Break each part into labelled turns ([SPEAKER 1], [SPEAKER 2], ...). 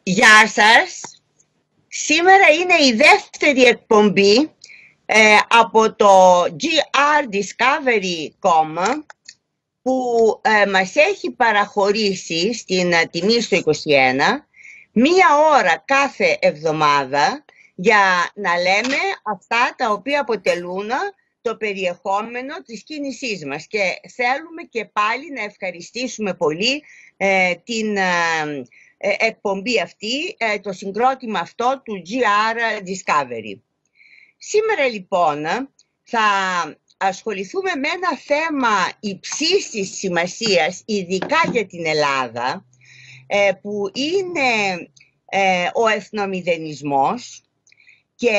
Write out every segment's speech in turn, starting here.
[SPEAKER 1] Γεια σας. Σήμερα είναι η δεύτερη εκπομπή από το grdiscovery.com που μας έχει παραχωρήσει στην τιμή στο 21 μία ώρα κάθε εβδομάδα για να λέμε αυτά τα οποία αποτελούν το περιεχόμενο της κίνησής μας. Και θέλουμε και πάλι να ευχαριστήσουμε πολύ την εκπομπή αυτή, το συγκρότημα αυτό του GR Discovery. Σήμερα λοιπόν θα ασχοληθούμε με ένα θέμα υψίστης σημασίας, ειδικά για την Ελλάδα, που είναι ο εθνομηδενισμός και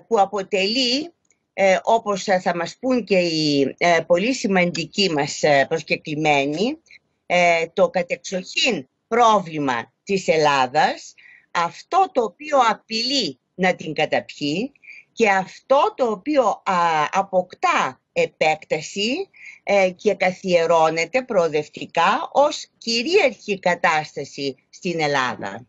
[SPEAKER 1] που αποτελεί, όπως θα μας πούν και οι πολύ σημαντικοί μας προσκεκλημένοι, το κατεξοχήν πρόβλημα της Ελλάδας, αυτό το οποίο απειλεί να την καταπιεί και αυτό το οποίο αποκτά επέκταση και καθιερώνεται προοδευτικά ως κυρίαρχη κατάσταση στην Ελλάδα.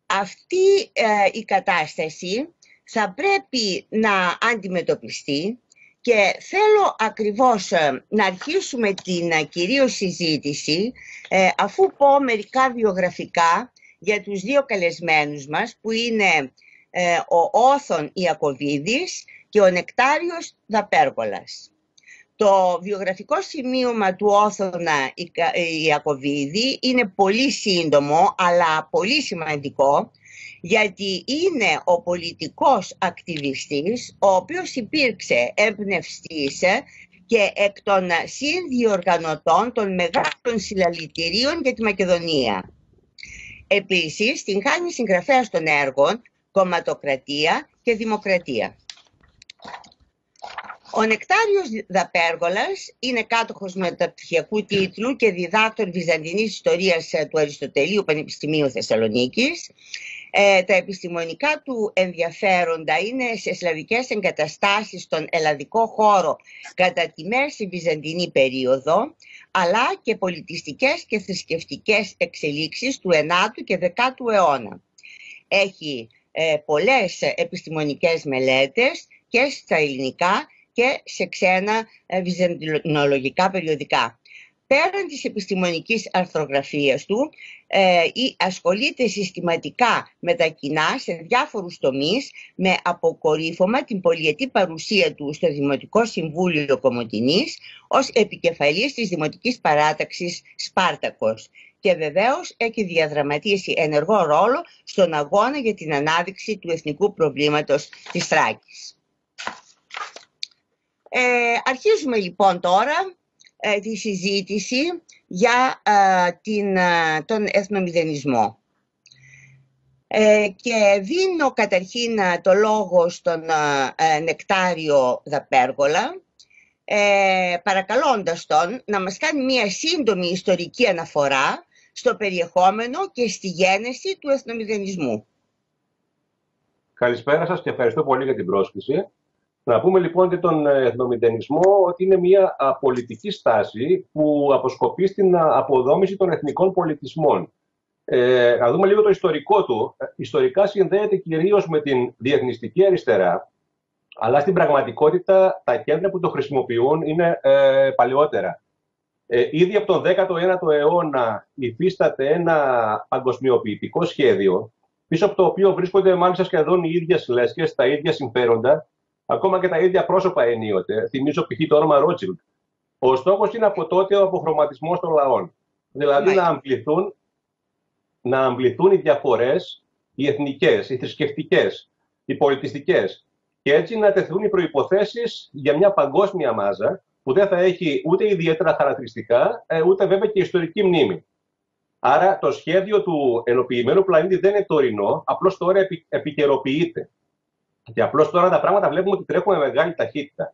[SPEAKER 1] Αυτή η κατάσταση θα πρέπει να αντιμετωπιστεί και θέλω ακριβώς να αρχίσουμε την κυρίως συζήτηση αφού πω μερικά βιογραφικά για τους δύο καλεσμένους μας που είναι ο Όθων Ιακωβίδης και ο Νεκτάριος Δαπέργολας. Το βιογραφικό σημείωμα του Όθωνα Ιακωβίδη είναι πολύ σύντομο αλλά πολύ σημαντικό, γιατί είναι ο πολιτικός ακτιβιστής ο οποίος υπήρξε εμπνευστής και εκ των συνδιοργανωτών των μεγάλων συλλαλητηρίων για τη Μακεδονία. Επίσης, την χάνει συγγραφέας των έργων «Κομματοκρατία» και «Δημοκρατία». Ο Νεκτάριος Δαπέργολας είναι κάτοχος μεταπτυχιακού τίτλου και διδάκτορ βυζαντινής ιστορίας του Αριστοτελείου Πανεπιστημίου Θεσσαλονίκης. Τα επιστημονικά του ενδιαφέροντα είναι σε σλαβικές εγκαταστάσεις στον ελλαδικό χώρο κατά τη μέση βυζαντινή περίοδο, αλλά και πολιτιστικές και θρησκευτικές εξελίξεις του 9ου και 10ου αιώνα. Έχει πολλές επιστημονικές μελέτες και στα ελληνικά και σε ξένα βυζαντινολογικά περιοδικά. Πέραν της επιστημονικής αρθρογραφίας του, ασχολείται συστηματικά με τα κοινά σε διάφορους τομείς, με αποκορύφωμα την πολυετή παρουσία του στο Δημοτικό Συμβούλιο Κομοτηνής ως επικεφαλής της Δημοτικής Παράταξης Σπάρτακος. Και βεβαίως έχει διαδραματίσει ενεργό ρόλο στον αγώνα για την ανάδειξη του εθνικού προβλήματος της Θράκης. Αρχίζουμε λοιπόν τώρα τη συζήτηση για τον εθνομηδενισμό. Και δίνω καταρχήν το λόγο στον Νεκτάριο Δαπέργολα, παρακαλώντας τον να μας κάνει μια σύντομη ιστορική αναφορά στο περιεχόμενο και στη γένεση του εθνομηδενισμού.
[SPEAKER 2] Καλησπέρα σας και ευχαριστώ πολύ για την πρόσκληση. Να πούμε λοιπόν για τον εθνομηδενισμό ότι είναι μια πολιτική στάση που αποσκοπεί στην αποδόμηση των εθνικών πολιτισμών. Να δούμε λίγο το ιστορικό του. Ιστορικά συνδέεται κυρίως με την διεθνιστική αριστερά, αλλά στην πραγματικότητα τα κέντρα που το χρησιμοποιούν είναι παλαιότερα. Ήδη από τον 19ο αιώνα υφίσταται ένα παγκοσμιοποιητικό σχέδιο, πίσω από το οποίο βρίσκονται μάλιστα σχεδόν οι ίδιες λέσχες, τα ίδια συμφέροντα, ακόμα και τα ίδια πρόσωπα ενίοτε. Θυμίζω π.χ. το όνομα Ρότσιλντ. Ο στόχος είναι από τότε ο αποχρωματισμός των λαών. Δηλαδή να αμβληθούν οι διαφορές, οι εθνικές, οι θρησκευτικές, οι πολιτιστικές. Και έτσι να τεθούν οι προϋποθέσεις για μια παγκόσμια μάζα που δεν θα έχει ούτε ιδιαίτερα χαρακτηριστικά, ούτε βέβαια και ιστορική μνήμη. Άρα το σχέδιο του ενοποιημένου πλανήτη δεν είναι τωρινό, απλώς τώρα επικαιροποιείται. Και απλώς τώρα τα πράγματα βλέπουμε ότι τρέχουν με μεγάλη ταχύτητα.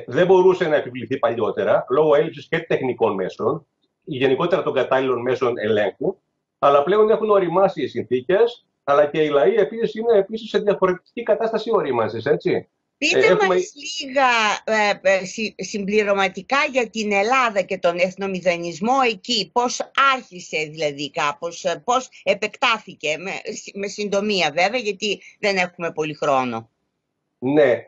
[SPEAKER 2] Δεν μπορούσε να επιβληθεί παλιότερα, λόγω έλλειψης και τεχνικών μέσων, ή γενικότερα των κατάλληλων μέσων ελέγχου, αλλά πλέον έχουν οριμάσει οι συνθήκες, αλλά και οι λαοί επίσης είναι σε διαφορετική κατάσταση ορίμανσης, έτσι.
[SPEAKER 1] Πείτε μας λίγα συμπληρωματικά για την Ελλάδα και τον εθνομηδενισμό εκεί. Πώς άρχισε δηλαδή κάπως, πώς επεκτάθηκε, με συντομία βέβαια, γιατί δεν έχουμε πολύ χρόνο.
[SPEAKER 2] Ναι,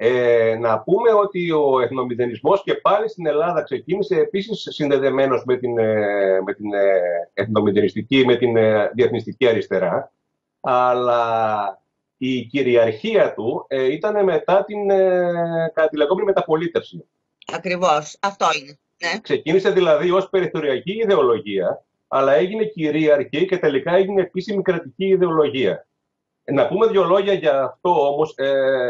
[SPEAKER 2] να πούμε ότι ο εθνομηδενισμός και πάλι στην Ελλάδα ξεκίνησε επίσης συνδεδεμένος με την εθνομηδενιστική, με την διεθνιστική αριστερά, αλλά η κυριαρχία του ήταν μετά κατά τη λεγόμενη μεταπολίτευση.
[SPEAKER 1] Ακριβώς, αυτό είναι. Ναι.
[SPEAKER 2] Ξεκίνησε δηλαδή ως περιθωριακή ιδεολογία, αλλά έγινε κυρίαρχη και τελικά έγινε επίσημη κρατική ιδεολογία. Να πούμε δύο λόγια για αυτό όμως.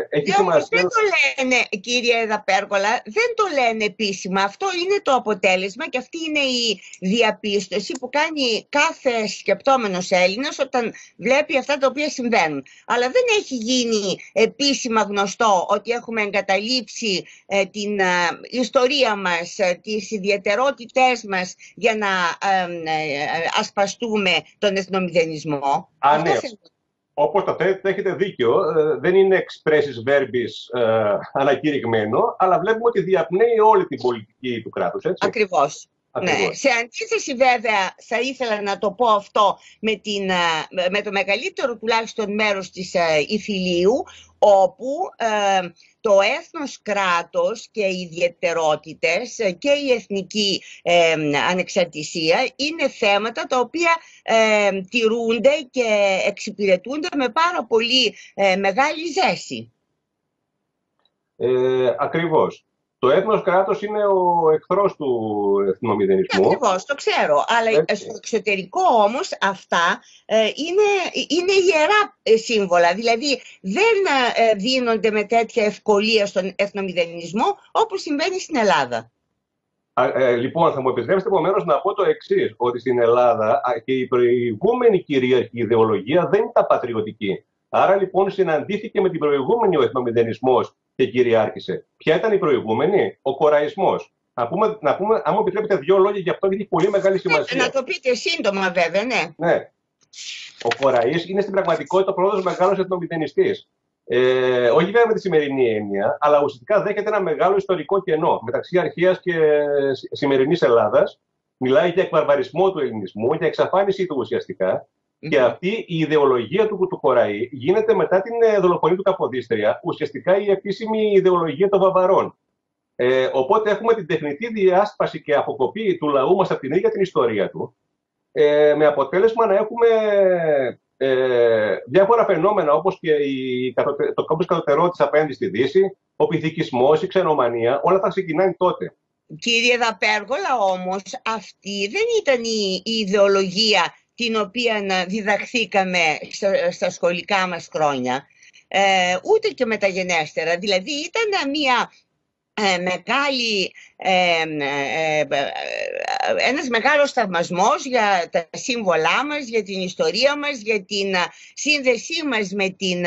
[SPEAKER 2] Έχει σημασία.
[SPEAKER 1] Δεν το λένε, κύριε Δαπέργολα, δεν το λένε επίσημα. Αυτό είναι το αποτέλεσμα και αυτή είναι η διαπίστωση που κάνει κάθε σκεπτόμενος Έλληνας όταν βλέπει αυτά τα οποία συμβαίνουν. Αλλά δεν έχει γίνει επίσημα γνωστό ότι έχουμε εγκαταλείψει την ιστορία μας, τις ιδιαιτερότητές μας για να ασπαστούμε τον εθνομηδενισμό.
[SPEAKER 2] Ναι. Όπως το θέλετε, έχετε δίκιο. Δεν είναι expressis verbis ανακηρυγμένο, αλλά βλέπουμε ότι διαπνέει όλη την πολιτική του κράτους. Έτσι.
[SPEAKER 1] Ακριβώς. Ναι. Σε αντίθεση βέβαια, θα ήθελα να το πω αυτό με το μεγαλύτερο τουλάχιστον μέρος της Ιφιλίου, όπου το έθνος κράτος και οι ιδιαιτερότητες και η εθνική ανεξαρτησία είναι θέματα τα οποία τηρούνται και εξυπηρετούνται με πάρα πολύ μεγάλη ζέση.
[SPEAKER 2] Ακριβώς. Το έθνος κράτος είναι ο εχθρός του εθνομηδενισμού.
[SPEAKER 1] Ακριβώς, το ξέρω. Αλλά στο εξωτερικό όμως αυτά είναι ιερά σύμβολα. Δηλαδή δεν δίνονται με τέτοια ευκολία στον εθνομηδενισμό όπως συμβαίνει στην Ελλάδα.
[SPEAKER 2] Λοιπόν, θα μου επιτρέψετε επομένως να πω το εξής, ότι στην Ελλάδα και η προηγούμενη κυρίαρχη ιδεολογία δεν ήταν πατριωτική. Άρα λοιπόν συναντήθηκε με την προηγούμενη ο εθνομηδενισμός και κυριάρχησε. Ποια ήταν η προηγούμενη? Ο κοραϊσμός. Να πούμε, αν μου επιτρέπετε δύο λόγια γι' αυτό, γιατί έχει πολύ μεγάλη σημασία.
[SPEAKER 1] Να το πείτε σύντομα βέβαια, ναι.
[SPEAKER 2] Ναι. Ο Κοραής είναι στην πραγματικότητα ο πρώτος μεγάλος εθνομηδενιστής. Όχι βέβαια με τη σημερινή έννοια, αλλά ουσιαστικά δέχεται ένα μεγάλο ιστορικό κενό μεταξύ αρχαίας και σημερινής Ελλάδας. Μιλάει για εκβαρβαρισμό του ελληνισμού, για εξαφάνιση του ουσιαστικά. Και αυτή η ιδεολογία του Κοραή γίνεται μετά την δολοφονία του Καποδίστρια, ουσιαστικά η επίσημη ιδεολογία των Βαβαρών. Οπότε έχουμε την τεχνητή διάσπαση και αποκοπή του λαού μας από την ίδια την ιστορία του, με αποτέλεσμα να έχουμε διάφορα φαινόμενα όπως και το κόμπος κατωτερότητας απέναντι στη Δύση, ο πυθικισμός, η ξενομανία, όλα θα ξεκινάνε τότε.
[SPEAKER 1] Κύριε Δαπέργολα, όμως αυτή δεν ήταν η ιδεολογία την οποία διδαχθήκαμε στα σχολικά μας χρόνια, ούτε και μεταγενέστερα. Δηλαδή ήταν μια ένας μεγάλος θαυμασμός για τα σύμβολά μας, για την ιστορία μας, για την σύνδεσή μας με την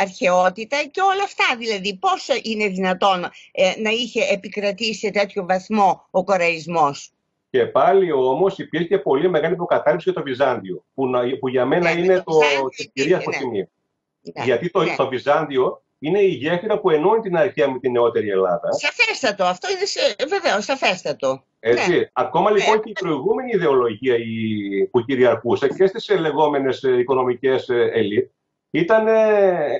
[SPEAKER 1] αρχαιότητα και όλα αυτά. Δηλαδή πόσο είναι δυνατόν να είχε επικρατήσει σε τέτοιο βαθμό ο κοραϊσμός?
[SPEAKER 2] Και πάλι όμως υπήρχε πολύ μεγάλη προκατάληψη για το Βυζάντιο, που για μένα είναι το κυρίαρχο σημείο. Γιατί το Βυζάντιο είναι η γέφυρα που ενώνει την αρχαία με την νεότερη Ελλάδα.
[SPEAKER 1] Σαφέστατο, αυτό είναι βεβαίως σαφέστατο.
[SPEAKER 2] Έτσι. Ναι. Ακόμα λοιπόν και η προηγούμενη ιδεολογία που κυριαρχούσε και στις λεγόμενες οικονομικές ελίτ ήταν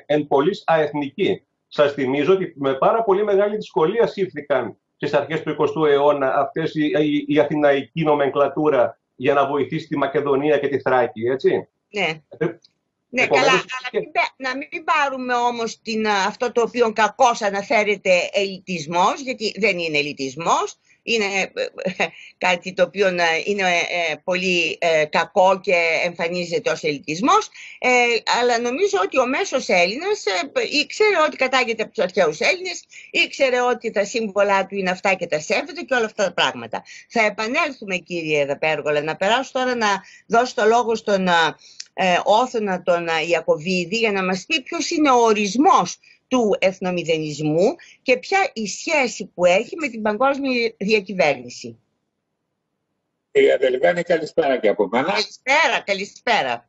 [SPEAKER 2] εν πολλοίς αεθνική. Σας θυμίζω ότι με πάρα πολύ μεγάλη δυσκολία σύφθηκαν στις αρχές του 20ου αιώνα αυτές η αθηναϊκή νομενκλατούρα για να βοηθήσει τη Μακεδονία και τη Θράκη, έτσι.
[SPEAKER 1] Ναι. Ναι, καλά, αλλά να μην πάρουμε όμως αυτό το οποίο κακώς αναφέρεται ελιτισμός, γιατί δεν είναι ελιτισμός, είναι κάτι το οποίο είναι πολύ κακό και εμφανίζεται ως ελιτισμός, αλλά νομίζω ότι ο μέσος Έλληνας ήξερε ότι κατάγεται από τους αρχαίους Έλληνες, ήξερε ότι τα σύμβολά του είναι αυτά και τα σέβεται και όλα αυτά τα πράγματα. Θα επανέλθουμε, κύριε Δαπέργολα, να περάσω τώρα να δώσω το λόγο στον Όθωνα τον Ιακωβίδη για να μας πει ποιος είναι ο ορισμός του εθνομηδενισμού και ποια η σχέση που έχει με την παγκόσμια διακυβέρνηση.
[SPEAKER 3] Κύριε Αδελβένη, καλησπέρα και από μένα.
[SPEAKER 1] Καλησπέρα.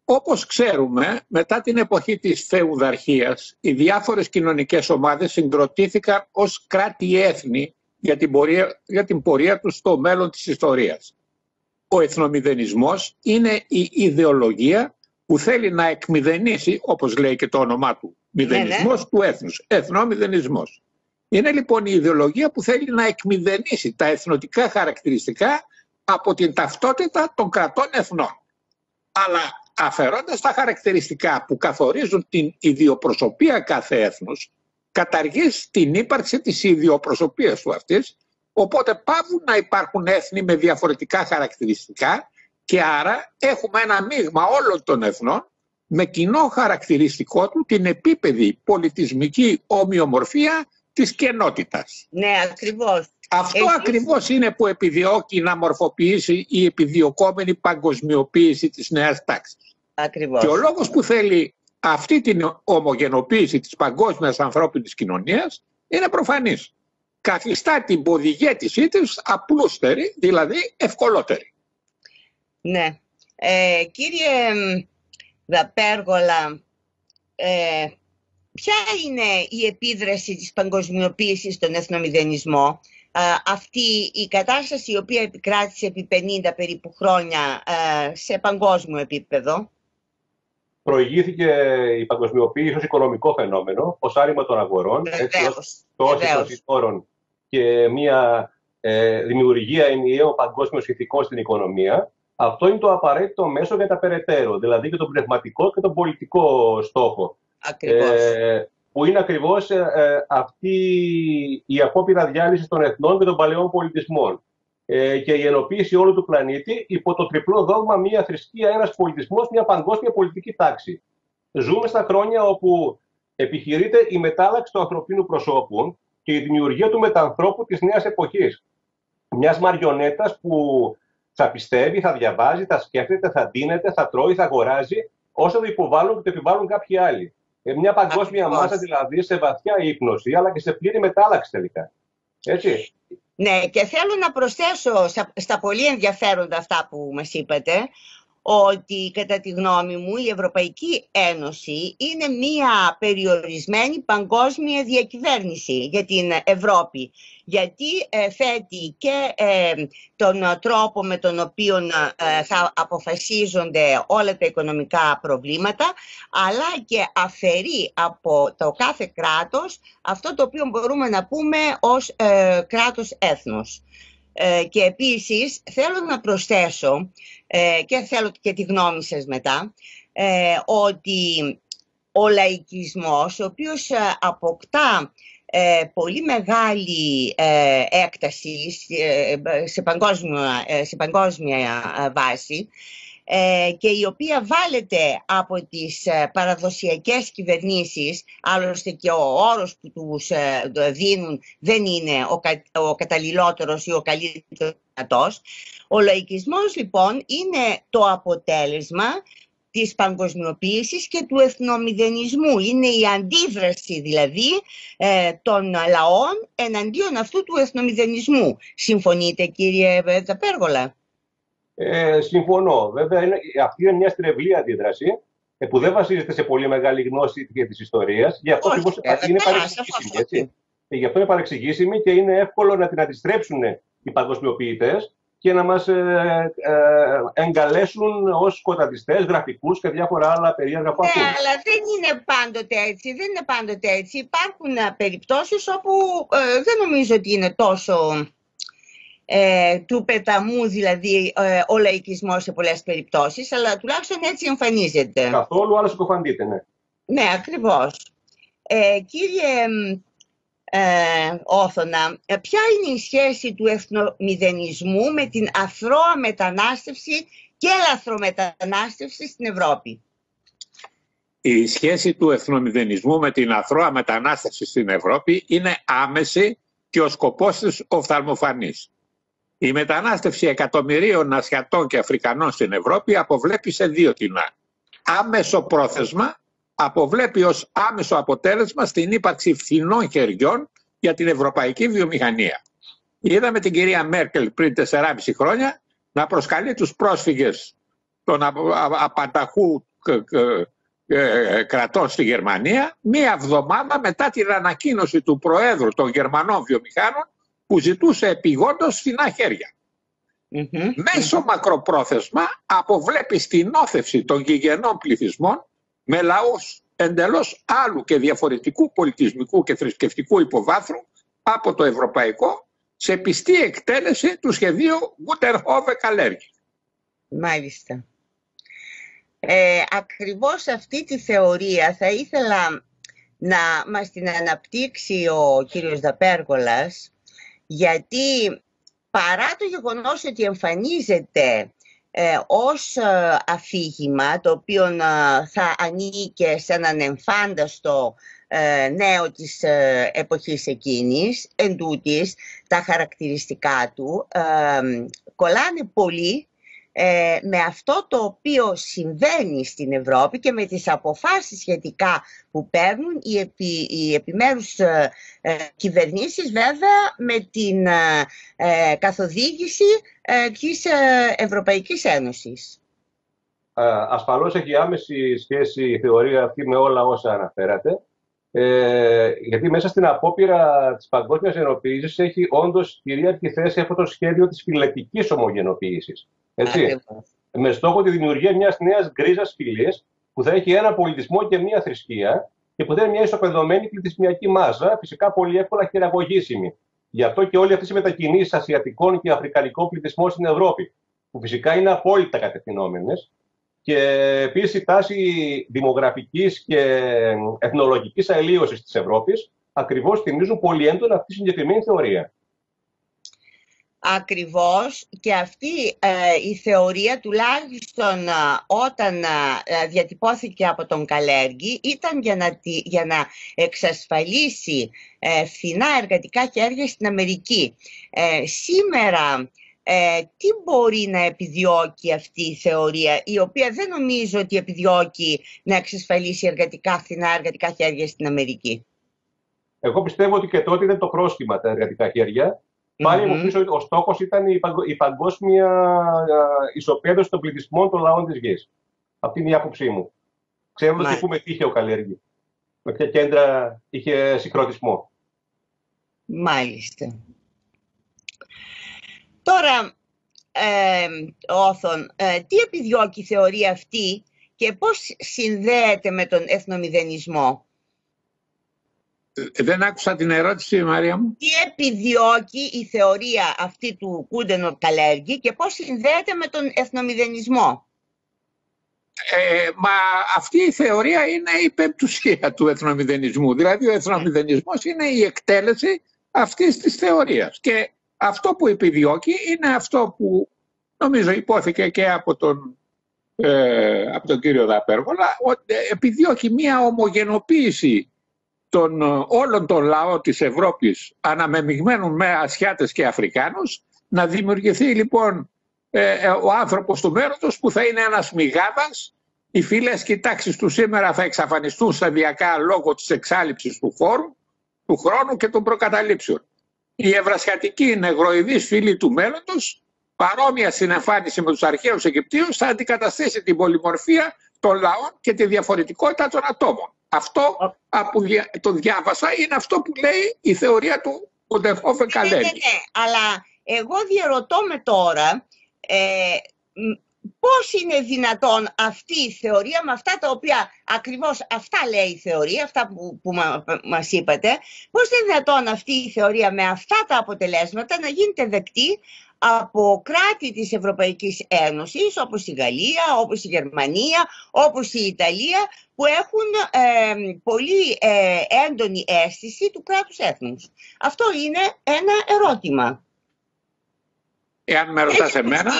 [SPEAKER 3] Όπως ξέρουμε, μετά την εποχή της φεουδαρχίας, οι διάφορες κοινωνικές ομάδες συγκροτήθηκαν ως κράτη-έθνη για την πορεία τους στο μέλλον της ιστορίας. Ο εθνομηδενισμός είναι η ιδεολογία που θέλει να εκμηδενήσει, όπως λέει και το όνομά του, μηδενισμός του έθνους, εθνομηδενισμός. Είναι λοιπόν η ιδεολογία που θέλει να εκμηδενήσει τα εθνοτικά χαρακτηριστικά από την ταυτότητα των κρατών εθνών. Αλλά αφαιρώντας τα χαρακτηριστικά που καθορίζουν την ιδιοπροσωπία κάθε έθνους, καταργεί την ύπαρξη της ιδιοπροσωπίας του αυτής, οπότε πάβουν να υπάρχουν έθνη με διαφορετικά χαρακτηριστικά και άρα έχουμε ένα μείγμα όλων των εθνών με κοινό χαρακτηριστικό του την επίπεδη πολιτισμική ομοιομορφία της κενότητας.
[SPEAKER 1] Ναι, ακριβώς.
[SPEAKER 3] Αυτό ακριβώς είναι που επιδιώκει να μορφοποιήσει η επιδιωκόμενη παγκοσμιοποίηση της νέας τάξης.
[SPEAKER 1] Ακριβώς.
[SPEAKER 3] Και ο λόγος που θέλει αυτή την ομογενοποίηση της παγκόσμιας ανθρώπινης κοινωνίας είναι προφανής. Καθιστά την ποδηγέτησή της απλούστερη, δηλαδή ευκολότερη.
[SPEAKER 1] Ναι. Κύριε Δαπέργολα, ποια είναι η επίδραση της παγκοσμιοποίησης στον εθνομηδενισμό, αυτή η κατάσταση η οποία επικράτησε επί 50 περίπου χρόνια σε παγκόσμιο επίπεδο?
[SPEAKER 2] Προηγήθηκε η παγκοσμιοποίηση ως οικονομικό φαινόμενο, ως άρρημα των αγορών, πτώση των συνόρων και μια δημιουργία ενιαίων παγκόσμιων συνθηκών στην οικονομία. Αυτό είναι το απαραίτητο μέσο για τα περαιτέρω, δηλαδή και τον πνευματικό και τον πολιτικό στόχο.
[SPEAKER 1] Ακριβώς.
[SPEAKER 2] Που είναι ακριβώς αυτή η απόπειρα διάλυσης των εθνών και των παλαιών πολιτισμών. Και η ενοποίηση όλου του πλανήτη υπό το τριπλό δόγμα μία θρησκεία, ένας πολιτισμός, μια παγκόσμια πολιτική τάξη. Ζούμε στα χρόνια όπου επιχειρείται η μετάλλαξη του ανθρωπίνου προσώπου και η δημιουργία του μετανθρώπου της νέας εποχής. Μιας μαριονέτας που θα πιστεύει, θα διαβάζει, θα σκέφτεται, θα ντύνεται, θα τρώει, θα αγοράζει, όσο το υποβάλλουν και το επιβάλλουν κάποιοι άλλοι. Μια παγκόσμια μάζα δηλαδή σε βαθιά ύπνωση, αλλά και σε πλήρη μετάλλαξη τελικά. Έτσι.
[SPEAKER 1] Ναι, και θέλω να προσθέσω στα πολύ ενδιαφέροντα αυτά που μας είπατε, ότι κατά τη γνώμη μου η Ευρωπαϊκή Ένωση είναι μία περιορισμένη παγκόσμια διακυβέρνηση για την Ευρώπη, γιατί θέτει και τον τρόπο με τον οποίο θα αποφασίζονται όλα τα οικονομικά προβλήματα, αλλά και αφαιρεί από το κάθε κράτος αυτό το οποίο μπορούμε να πούμε ως κράτος έθνος. Και επίσης θέλω να προσθέσω και θέλω και τη γνώμη σας μετά, ότι ο λαϊκισμός, ο οποίος αποκτά πολύ μεγάλη έκταση σε παγκόσμια βάση, και η οποία βάλεται από τις παραδοσιακές κυβερνήσεις, άλλωστε και ο όρος που τους δίνουν δεν είναι ο καταλληλότερος ή ο καλύτερος. Ο λαϊκισμός λοιπόν είναι το αποτέλεσμα της παγκοσμιοποίησης και του εθνομηδενισμού. Είναι η αντίδραση δηλαδή των λαών εναντίον αυτού του εθνομηδενισμού. Συμφωνείτε, κύριε Δαπέργολα?
[SPEAKER 2] Συμφωνώ. Βέβαια, αυτή είναι μια στρεβλή αντίδραση που δεν βασίζεται σε πολύ μεγάλη γνώση της ιστορίας. Γι' αυτό ακριβώς είναι παρεξηγήσιμη. Έτσι. Γι' αυτό είναι παρεξηγήσιμη και είναι εύκολο να την αντιστρέψουν οι παγκοσμιοποιητές και να μας εγκαλέσουν ως σκοταδιστές, γραφικούς και διάφορα άλλα περίεργα που ακούμε.
[SPEAKER 1] Αλλά δεν είναι πάντοτε έτσι. Δεν είναι πάντοτε έτσι. Υπάρχουν περιπτώσεις όπου δεν νομίζω ότι είναι τόσο του πεταμού δηλαδή ο λαϊκισμός σε πολλές περιπτώσεις, αλλά τουλάχιστον έτσι εμφανίζεται.
[SPEAKER 2] Καθόλου άλλο συκοφαντείται, ναι.
[SPEAKER 1] Ναι, ακριβώς. Κύριε Όθωνα, ποια είναι η σχέση του εθνομηδενισμού με την αθρώα μετανάστευση και λαθρομετανάστευση στην Ευρώπη?
[SPEAKER 3] Η σχέση του εθνομηδενισμού με την αθρώα μετανάστευση στην Ευρώπη είναι άμεση και ο σκοπός της οφθαλμοφανής. Η μετανάστευση εκατομμυρίων Ασιατών και Αφρικανών στην Ευρώπη αποβλέπει σε δύο τινά. Άμεσο πρόθεσμα αποβλέπει ως άμεσο αποτέλεσμα στην ύπαρξη φθηνών χεριών για την ευρωπαϊκή βιομηχανία. Είδαμε την κυρία Μέρκελ πριν 4,5 χρόνια να προσκαλεί τους πρόσφυγες των απανταχού κρατών στη Γερμανία, μία εβδομάδα μετά την ανακοίνωση του Προέδρου των Γερμανών βιομηχάνων που ζητούσε επειγόντως φθηνά χέρια. Μέσω μακροπρόθεσμα αποβλέπει στην όθευση των γηγενών πληθυσμών με λαούς εντελώς άλλου και διαφορετικού πολιτισμικού και θρησκευτικού υποβάθρου από το ευρωπαϊκό, σε πιστή εκτέλεση του σχεδίου Gutenhove-Kalergi.
[SPEAKER 1] Μάλιστα. Ακριβώς αυτή τη θεωρία θα ήθελα να μας την αναπτύξει ο κύριος Δαπέργολας, γιατί παρά το γεγονός ότι εμφανίζεται ως αφήγημα, το οποίο θα ανήκε σε έναν εμφάνταστο νέο της εποχής εκείνης, εντούτοις τα χαρακτηριστικά του κολλάνε πολύ με αυτό το οποίο συμβαίνει στην Ευρώπη και με τις αποφάσεις σχετικά που παίρνουν οι επιμέρους κυβερνήσεις, βέβαια με την καθοδήγηση της Ευρωπαϊκής Ένωσης.
[SPEAKER 2] Ασφαλώς έχει άμεση σχέση η θεωρία αυτή με όλα όσα αναφέρατε, γιατί μέσα στην απόπειρα της παγκόσμιας ενοποίησης έχει όντως κυρίαρχη θέση αυτό το σχέδιο της φυλετικής ομογενοποίησης. Έτσι, με στόχο τη δημιουργία μιας νέας γκρίζας φυλής που θα έχει ένα πολιτισμό και μια θρησκεία και που θα είναι μια ισοπεδωμένη πληθυσμιακή μάζα, φυσικά πολύ εύκολα χειραγωγήσιμη. Γι' αυτό και όλες αυτές οι μετακινήσεις ασιατικών και αφρικανικών πληθυσμών στην Ευρώπη, που φυσικά είναι απόλυτα κατευθυνόμενες, και επίσης η τάση δημογραφικής και εθνολογικής αλλίωσης της Ευρώπης ακριβώς θυμίζουν πολύ έντονα αυτή τη συγκεκριμένη θεωρία. Ακριβώς,
[SPEAKER 1] και αυτή η θεωρία, τουλάχιστον όταν διατυπώθηκε από τον Καλέργη, ήταν για να εξασφαλίσει φθηνά εργατικά χέρια στην Αμερική. Σήμερα τι μπορεί να επιδιώκει αυτή η θεωρία, η οποία δεν νομίζω ότι επιδιώκει να εξασφαλίσει φθηνά εργατικά χέρια στην Αμερική?
[SPEAKER 2] Εγώ πιστεύω ότι και τότε ήταν το πρόστιμα τα εργατικά χέρια. Πάλι μου πεις ότι ο στόχος ήταν η παγκόσμια ισοπαίδωση των πληθυσμών των λαών της γης. Αυτή είναι η άποψή μου. Ξέρουμε ότι πού μετήχε ο Καλέργη. Με ποια κέντρα είχε συγκροτισμό.
[SPEAKER 1] Μάλιστα. Τώρα, Όθων, τι επιδιώκει η θεωρία αυτή και πώς συνδέεται με τον εθνομηδενισμό?
[SPEAKER 3] Δεν άκουσα την ερώτηση, Μαρία μου.
[SPEAKER 1] Τι επιδιώκει η θεωρία αυτή του Gutenhove-Kalergi και πώς συνδέεται με τον εθνομηδενισμό?
[SPEAKER 3] Μα αυτή η θεωρία είναι η πεμπτουσία του εθνομηδενισμού. Δηλαδή ο εθνομηδενισμός είναι η εκτέλεση αυτής της θεωρίας. Και αυτό που επιδιώκει είναι αυτό που νομίζω υπόθηκε και από τον κύριο Δαπέργολα, ότι επιδιώκει μια ομογενοποίηση όλων των λαών της Ευρώπης αναμεμειγμένων με Ασιάτες και Αφρικάνους, να δημιουργηθεί λοιπόν ο άνθρωπος του μέλλοντος που θα είναι ένας μηγάδας. Οι φυλές και οι τάξεις του σήμερα θα εξαφανιστούν σταδιακά λόγω της εξάλειψης του χρόνου και των προκαταλήψεων. Η ευρασιατική νεγροειδής φυλή του μέλλοντος, παρόμοια στην εμφάνιση με τους αρχαίους Αιγυπτίους, θα αντικαταστήσει την πολυμορφία των λαών και τη διαφορετικότητα των ατόμων. Αυτό που το διάβασα είναι αυτό που λέει η θεωρία του Gutenhove-Kalergi.
[SPEAKER 1] Ναι, αλλά εγώ διαρωτώ με τώρα πώς είναι δυνατόν αυτή η θεωρία με αυτά τα οποία ακριβώς αυτά λέει η θεωρία, αυτά που μας είπατε, πώς είναι δυνατόν αυτή η θεωρία με αυτά τα αποτελέσματα να γίνεται δεκτή από κράτη της Ευρωπαϊκής Ένωσης, όπως η Γαλλία, όπως η Γερμανία, όπως η Ιταλία, που έχουν πολύ έντονη αίσθηση του κράτους έθνους? Αυτό είναι ένα ερώτημα.
[SPEAKER 3] Εάν με ρωτάς εμένα...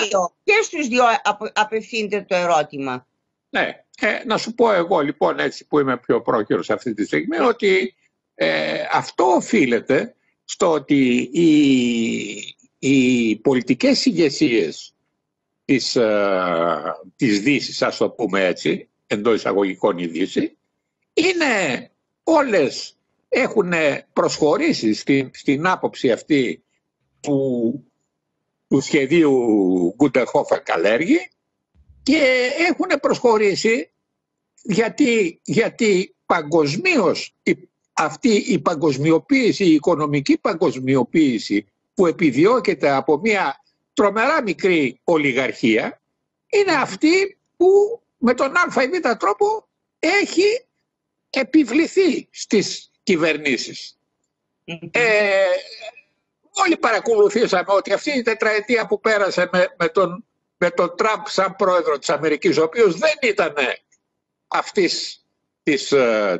[SPEAKER 1] Και στους δύο απευθύνεται το ερώτημα.
[SPEAKER 3] Ναι, να σου πω εγώ λοιπόν, έτσι που είμαι πιο πρόχειρος αυτή τη στιγμή, ότι αυτό οφείλεται στο ότι οι πολιτικές ηγεσίες της Δύσης, ας το πούμε έτσι, εντός εισαγωγικών η Δύση, είναι όλες έχουν προσχωρήσει στην άποψη αυτή του σχεδίου Gutenhove-Kalergi και έχουν προσχωρήσει γιατί παγκοσμίως αυτή η παγκοσμιοποίηση, η οικονομική παγκοσμιοποίηση που επιδιώκεται από μια τρομερά μικρή ολιγαρχία είναι αυτή που με τον α ή β τρόπο έχει επιβληθεί στις κυβερνήσεις. Όλοι παρακολουθήσαμε ότι αυτή η τετραετία που πέρασε με τον Τραμπ σαν πρόεδρο της Αμερικής, ο οποίος δεν ήταν αυτής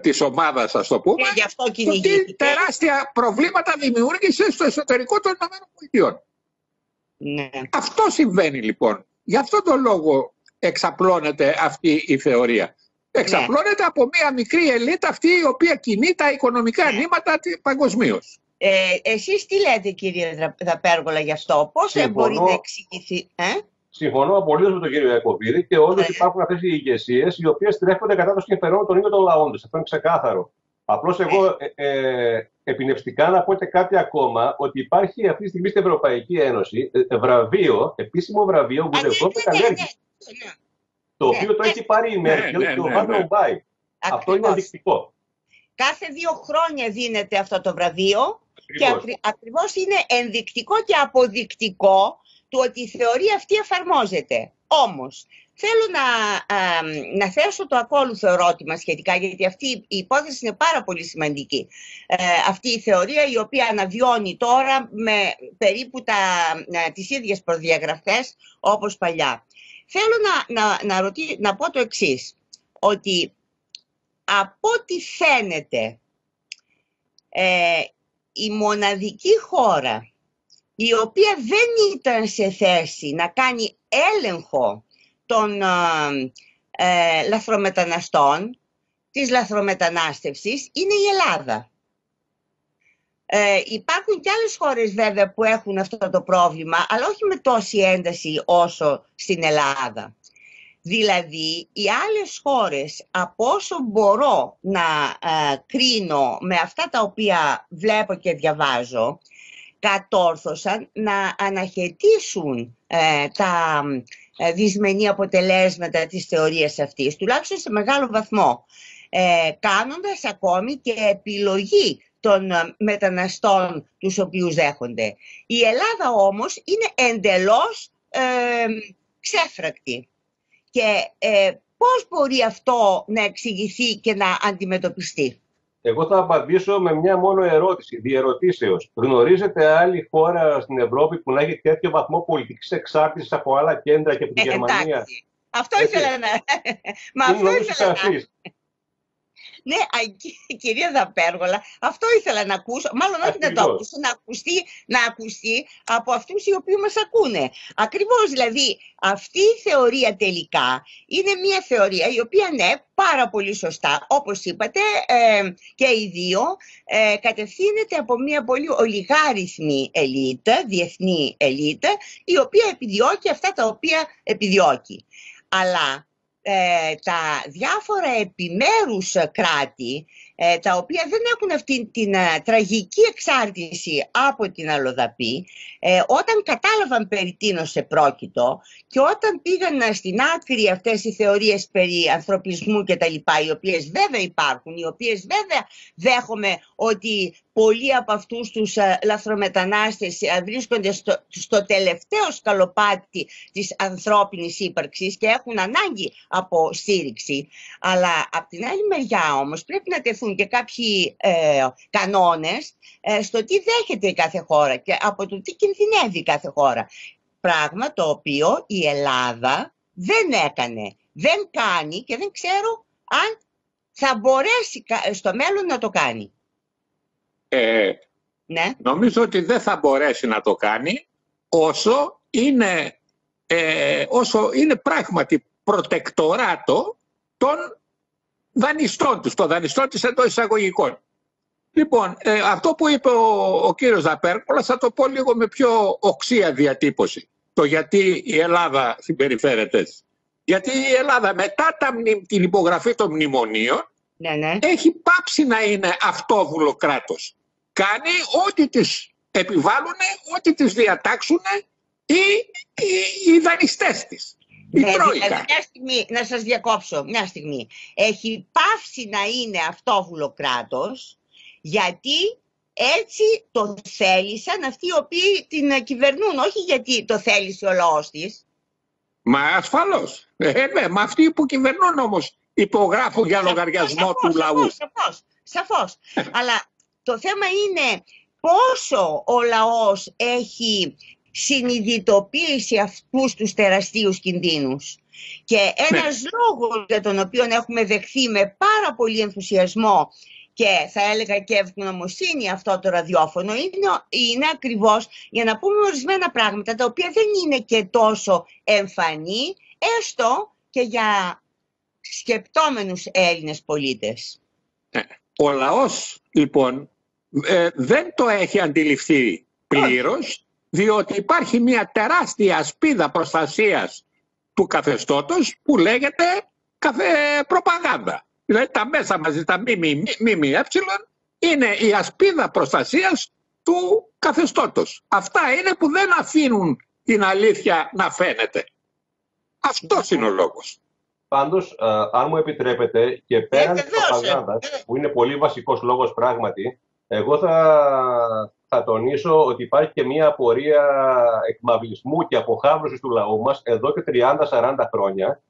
[SPEAKER 3] της ομάδας, ας το πούμε,
[SPEAKER 1] γι' αυτό
[SPEAKER 3] ότι τεράστια προβλήματα δημιούργησε στο εσωτερικό των ΗΠΑ.
[SPEAKER 1] Ναι.
[SPEAKER 3] Αυτό συμβαίνει λοιπόν. Γι' αυτόν τον λόγο εξαπλώνεται αυτή η θεωρία. Εξαπλώνεται από μια μικρή ελίτ αυτή η οποία κινεί τα οικονομικά νήματα παγκοσμίως.
[SPEAKER 1] Εσείς τι λέτε, κύριε Δαπέργολα, γι' αυτό? Πώς μπορεί να εξηγηθεί?
[SPEAKER 2] Συμφωνώ απολύτως με τον κύριο Ιακωβίδη και όντως υπάρχουν αυτές οι ηγεσίες οι οποίες στρέφονται κατά των συμφερόντων των ίδιων των λαών τους. Αυτό είναι ξεκάθαρο. Απλώς εγώ εμπνευστικά να πω και κάτι ακόμα, ότι υπάρχει αυτή τη στιγμή στην Ευρωπαϊκή Ένωση επίσημο βραβείο βουλευτών μεταλλέργης. Το οποίο το έχει πάρει η Μέρκελ και ο Βαν Ρομπάι. Αυτό είναι ενδεικτικό.
[SPEAKER 1] Κάθε 2 χρόνια δίνεται αυτό το βραβείο και ακριβώς είναι ενδεικτικό και αποδεικτικό του ότι η θεωρία αυτή εφαρμόζεται. Όμως, θέλω να θέσω το ακόλουθο ερώτημα σχετικά, γιατί αυτή η υπόθεση είναι πάρα πολύ σημαντική. Αυτή η θεωρία η οποία αναβιώνει τώρα με περίπου τις ίδιες προδιαγραφές όπως παλιά. Θέλω να πω το εξής, ότι από ό,τι φαίνεται η μοναδική χώρα η οποία δεν ήταν σε θέση να κάνει έλεγχο των λαθρομεταναστών, της λαθρομετανάστευσης, είναι η Ελλάδα. Υπάρχουν και άλλες χώρες βέβαια που έχουν αυτό το πρόβλημα, αλλά όχι με τόση ένταση όσο στην Ελλάδα. Δηλαδή, οι άλλες χώρες, από όσο μπορώ να κρίνω με αυτά τα οποία βλέπω και διαβάζω, κατόρθωσαν να αναχαιτήσουν τα δυσμενή αποτελέσματα της θεωρίας αυτής, τουλάχιστον σε μεγάλο βαθμό, κάνοντας ακόμη και επιλογή των μεταναστών τους οποίους δέχονται. Η Ελλάδα όμως είναι εντελώς ξέφρακτη. Και πώς μπορεί αυτό να εξηγηθεί και να αντιμετωπιστεί?
[SPEAKER 2] Εγώ θα απαντήσω με μια μόνο ερώτηση, διερωτήσεως. Γνωρίζετε άλλη χώρα στην Ευρώπη που να έχει τέτοιο βαθμό πολιτικής εξάρτησης από άλλα κέντρα και από τη Γερμανία?
[SPEAKER 1] Εντάξει. Αυτό ήθελα να... Μα αυτό ήθελα να... Ναι, κυρία Δαπέργολα, αυτό ήθελα να ακούσω, μάλλον όχι να το ακούσω, να ακουστεί από αυτούς οι οποίοι μας ακούνε. Ακριβώς, δηλαδή, αυτή η θεωρία τελικά είναι μια θεωρία η οποία, ναι, πάρα πολύ σωστά, όπως είπατε και οι δύο, κατευθύνεται από μια πολύ ολιγάριθμη ελίτ, διεθνή ελίτ, η οποία επιδιώκει αυτά τα οποία επιδιώκει. Αλλά τα διάφορα επιμέρους κράτη, τα οποία δεν έχουν αυτή την τραγική εξάρτηση από την αλλοδαπή, όταν κατάλαβαν περί τίνος επρόκειτο και όταν πήγαν στην άκρη αυτές οι θεωρίες περί ανθρωπισμού και τα λοιπά, οι οποίες βέβαια υπάρχουν, οι οποίες βέβαια δέχομαι ότι πολλοί από αυτούς τους λαθρομετανάστες βρίσκονται στο τελευταίο σκαλοπάτι της ανθρώπινης ύπαρξης και έχουν ανάγκη από στήριξη. Αλλά από την άλλη μεριά όμως πρέπει να τεθούν και κάποιοι κανόνες στο τι δέχεται η κάθε χώρα και από το τι κινδυνεύει η κάθε χώρα. Πράγμα το οποίο η Ελλάδα δεν έκανε, δεν κάνει και δεν ξέρω αν θα μπορέσει στο μέλλον να το κάνει. Ναι.
[SPEAKER 3] Νομίζω ότι δεν θα μπορέσει να το κάνει όσο είναι πράγματι προτεκτοράτο των δανειστών τους, των δανειστών της εντός εισαγωγικών. Λοιπόν, αυτό που είπε ο κύριος Δαπέργολα θα το πω λίγο με πιο οξία διατύπωση. Το γιατί η Ελλάδα συμπεριφέρεται έτσι. Γιατί η Ελλάδα μετά την υπογραφή των μνημονίων έχει πάψει να είναι αυτόβουλο κράτος. Κάνει ό,τι τις επιβάλλουν, ό,τι τις διατάξουν οι δανειστές της. Η Τρόικα.
[SPEAKER 1] Μια στιγμή, να σας διακόψω μια στιγμή. Έχει πάυσει να είναι αυτόβουλο κράτος, γιατί έτσι το θέλησαν αυτοί οι οποίοι την κυβερνούν, όχι γιατί το θέλησε ο λαός της.
[SPEAKER 3] Μα ασφαλώς. Μα αυτοί που κυβερνούν όμως υπογράφουν για λογαριασμό του λαού.
[SPEAKER 1] Σαφώς. Αλλά το θέμα είναι πόσο ο λαός έχει συνειδητοποίησει αυτούς τους τεραστίους κινδύνους. Και ένας λόγος για τον οποίο έχουμε δεχθεί με πάρα πολύ ενθουσιασμό και θα έλεγα και ευγνωμοσύνη αυτό το ραδιόφωνο είναι ακριβώς για να πούμε ορισμένα πράγματα τα οποία δεν είναι και τόσο εμφανή, έστω και για σκεπτόμενους Έλληνες πολίτες.
[SPEAKER 3] Ο λαός λοιπόν δεν το έχει αντιληφθεί πλήρως, διότι υπάρχει μια τεράστια ασπίδα προστασίας του καθεστώτος που λέγεται προπαγάνδα. Δηλαδή τα μέσα μαζί, τα ΜΜΕ, είναι η ασπίδα προστασίας του καθεστώτος. Αυτά είναι που δεν αφήνουν την αλήθεια να φαίνεται. Αυτός είναι ο λόγος.
[SPEAKER 2] Πάντως, αν μου επιτρέπετε, και πέραν της προπαγάνδας, που είναι πολύ βασικός λόγος πράγματι, εγώ θα τονίσω ότι υπάρχει και μια απορία εκμαυλισμού και αποχάβρωσης του λαού μας εδώ και 30-40 χρόνια,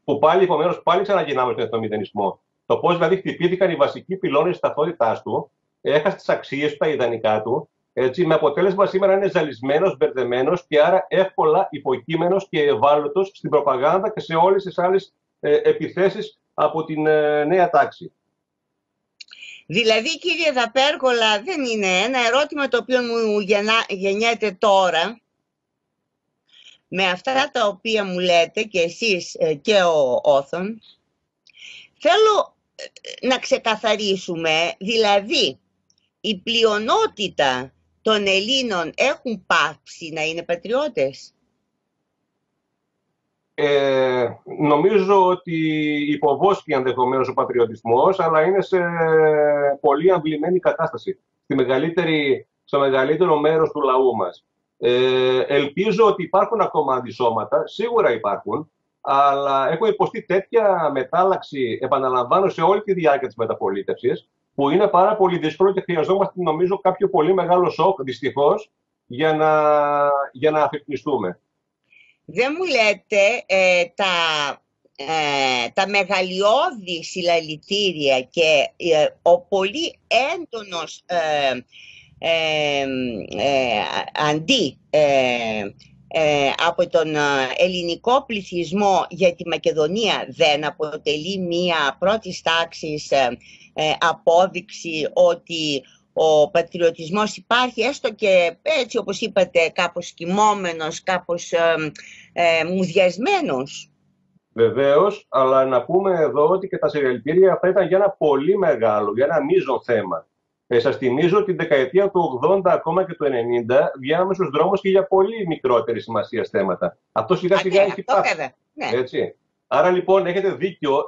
[SPEAKER 2] που επομένως πάλι ξαναγυρνάμε στον εθνομηδενισμό. Το πώς δηλαδή χτυπήθηκαν οι βασικοί πυλώνες της ταυτότητάς του, έχασε τις αξίες, τα ιδανικά του, έτσι, με αποτέλεσμα σήμερα είναι ζαλισμένος, μπερδεμένος και άρα εύκολα υποκείμενος και ευάλωτος στην προπαγάνδα και σε όλες τις άλλες επιθέσεις από την νέα τάξη.
[SPEAKER 1] Δηλαδή, κύριε Δαπέργολα, δεν είναι ένα ερώτημα το οποίο μου γεννιέται τώρα, με αυτά τα οποία μου λέτε και εσείς και ο Όθων, θέλω να ξεκαθαρίσουμε, δηλαδή η πλειονότητα των Ελλήνων έχουν πάψει να είναι πατριώτες.
[SPEAKER 2] Νομίζω ότι υποβόσκει ενδεχομένως ο πατριωτισμός, αλλά είναι σε πολύ αμβλημένη κατάσταση στο μεγαλύτερο μέρος του λαού μας. Ελπίζω ότι υπάρχουν ακόμα αντισώματα, σίγουρα υπάρχουν, αλλά έχω υποστεί τέτοια μετάλλαξη, επαναλαμβάνω, σε όλη τη διάρκεια της μεταπολίτευσης, που είναι πάρα πολύ δύσκολο και χρειαζόμαστε, νομίζω, κάποιο πολύ μεγάλο σοκ, δυστυχώς, για να αφυπνιστούμε.
[SPEAKER 1] Δεν μου λέτε τα μεγαλειώδη συλλαλητήρια και ο πολύ έντονος από τον ελληνικό πληθυσμό για τη Μακεδονία δεν αποτελεί μία πρώτης τάξης απόδειξη ότι ο πατριωτισμός υπάρχει, έστω και έτσι όπως είπατε, κάπως κοιμόμενος, κάπως μουδιασμένος?
[SPEAKER 2] Βεβαίως, αλλά να πούμε εδώ ότι και τα συλλαλητήρια αυτά ήταν για ένα πολύ μεγάλο, για ένα μείζον θέμα. Σας θυμίζω ότι την δεκαετία του 80 ακόμα και του 90 βγαίναμε στους δρόμους και για πολύ μικρότερη σημασία θέματα. Αυτό σιγά σιγά έχει πάψει. Έτσι. Άρα λοιπόν έχετε δίκιο,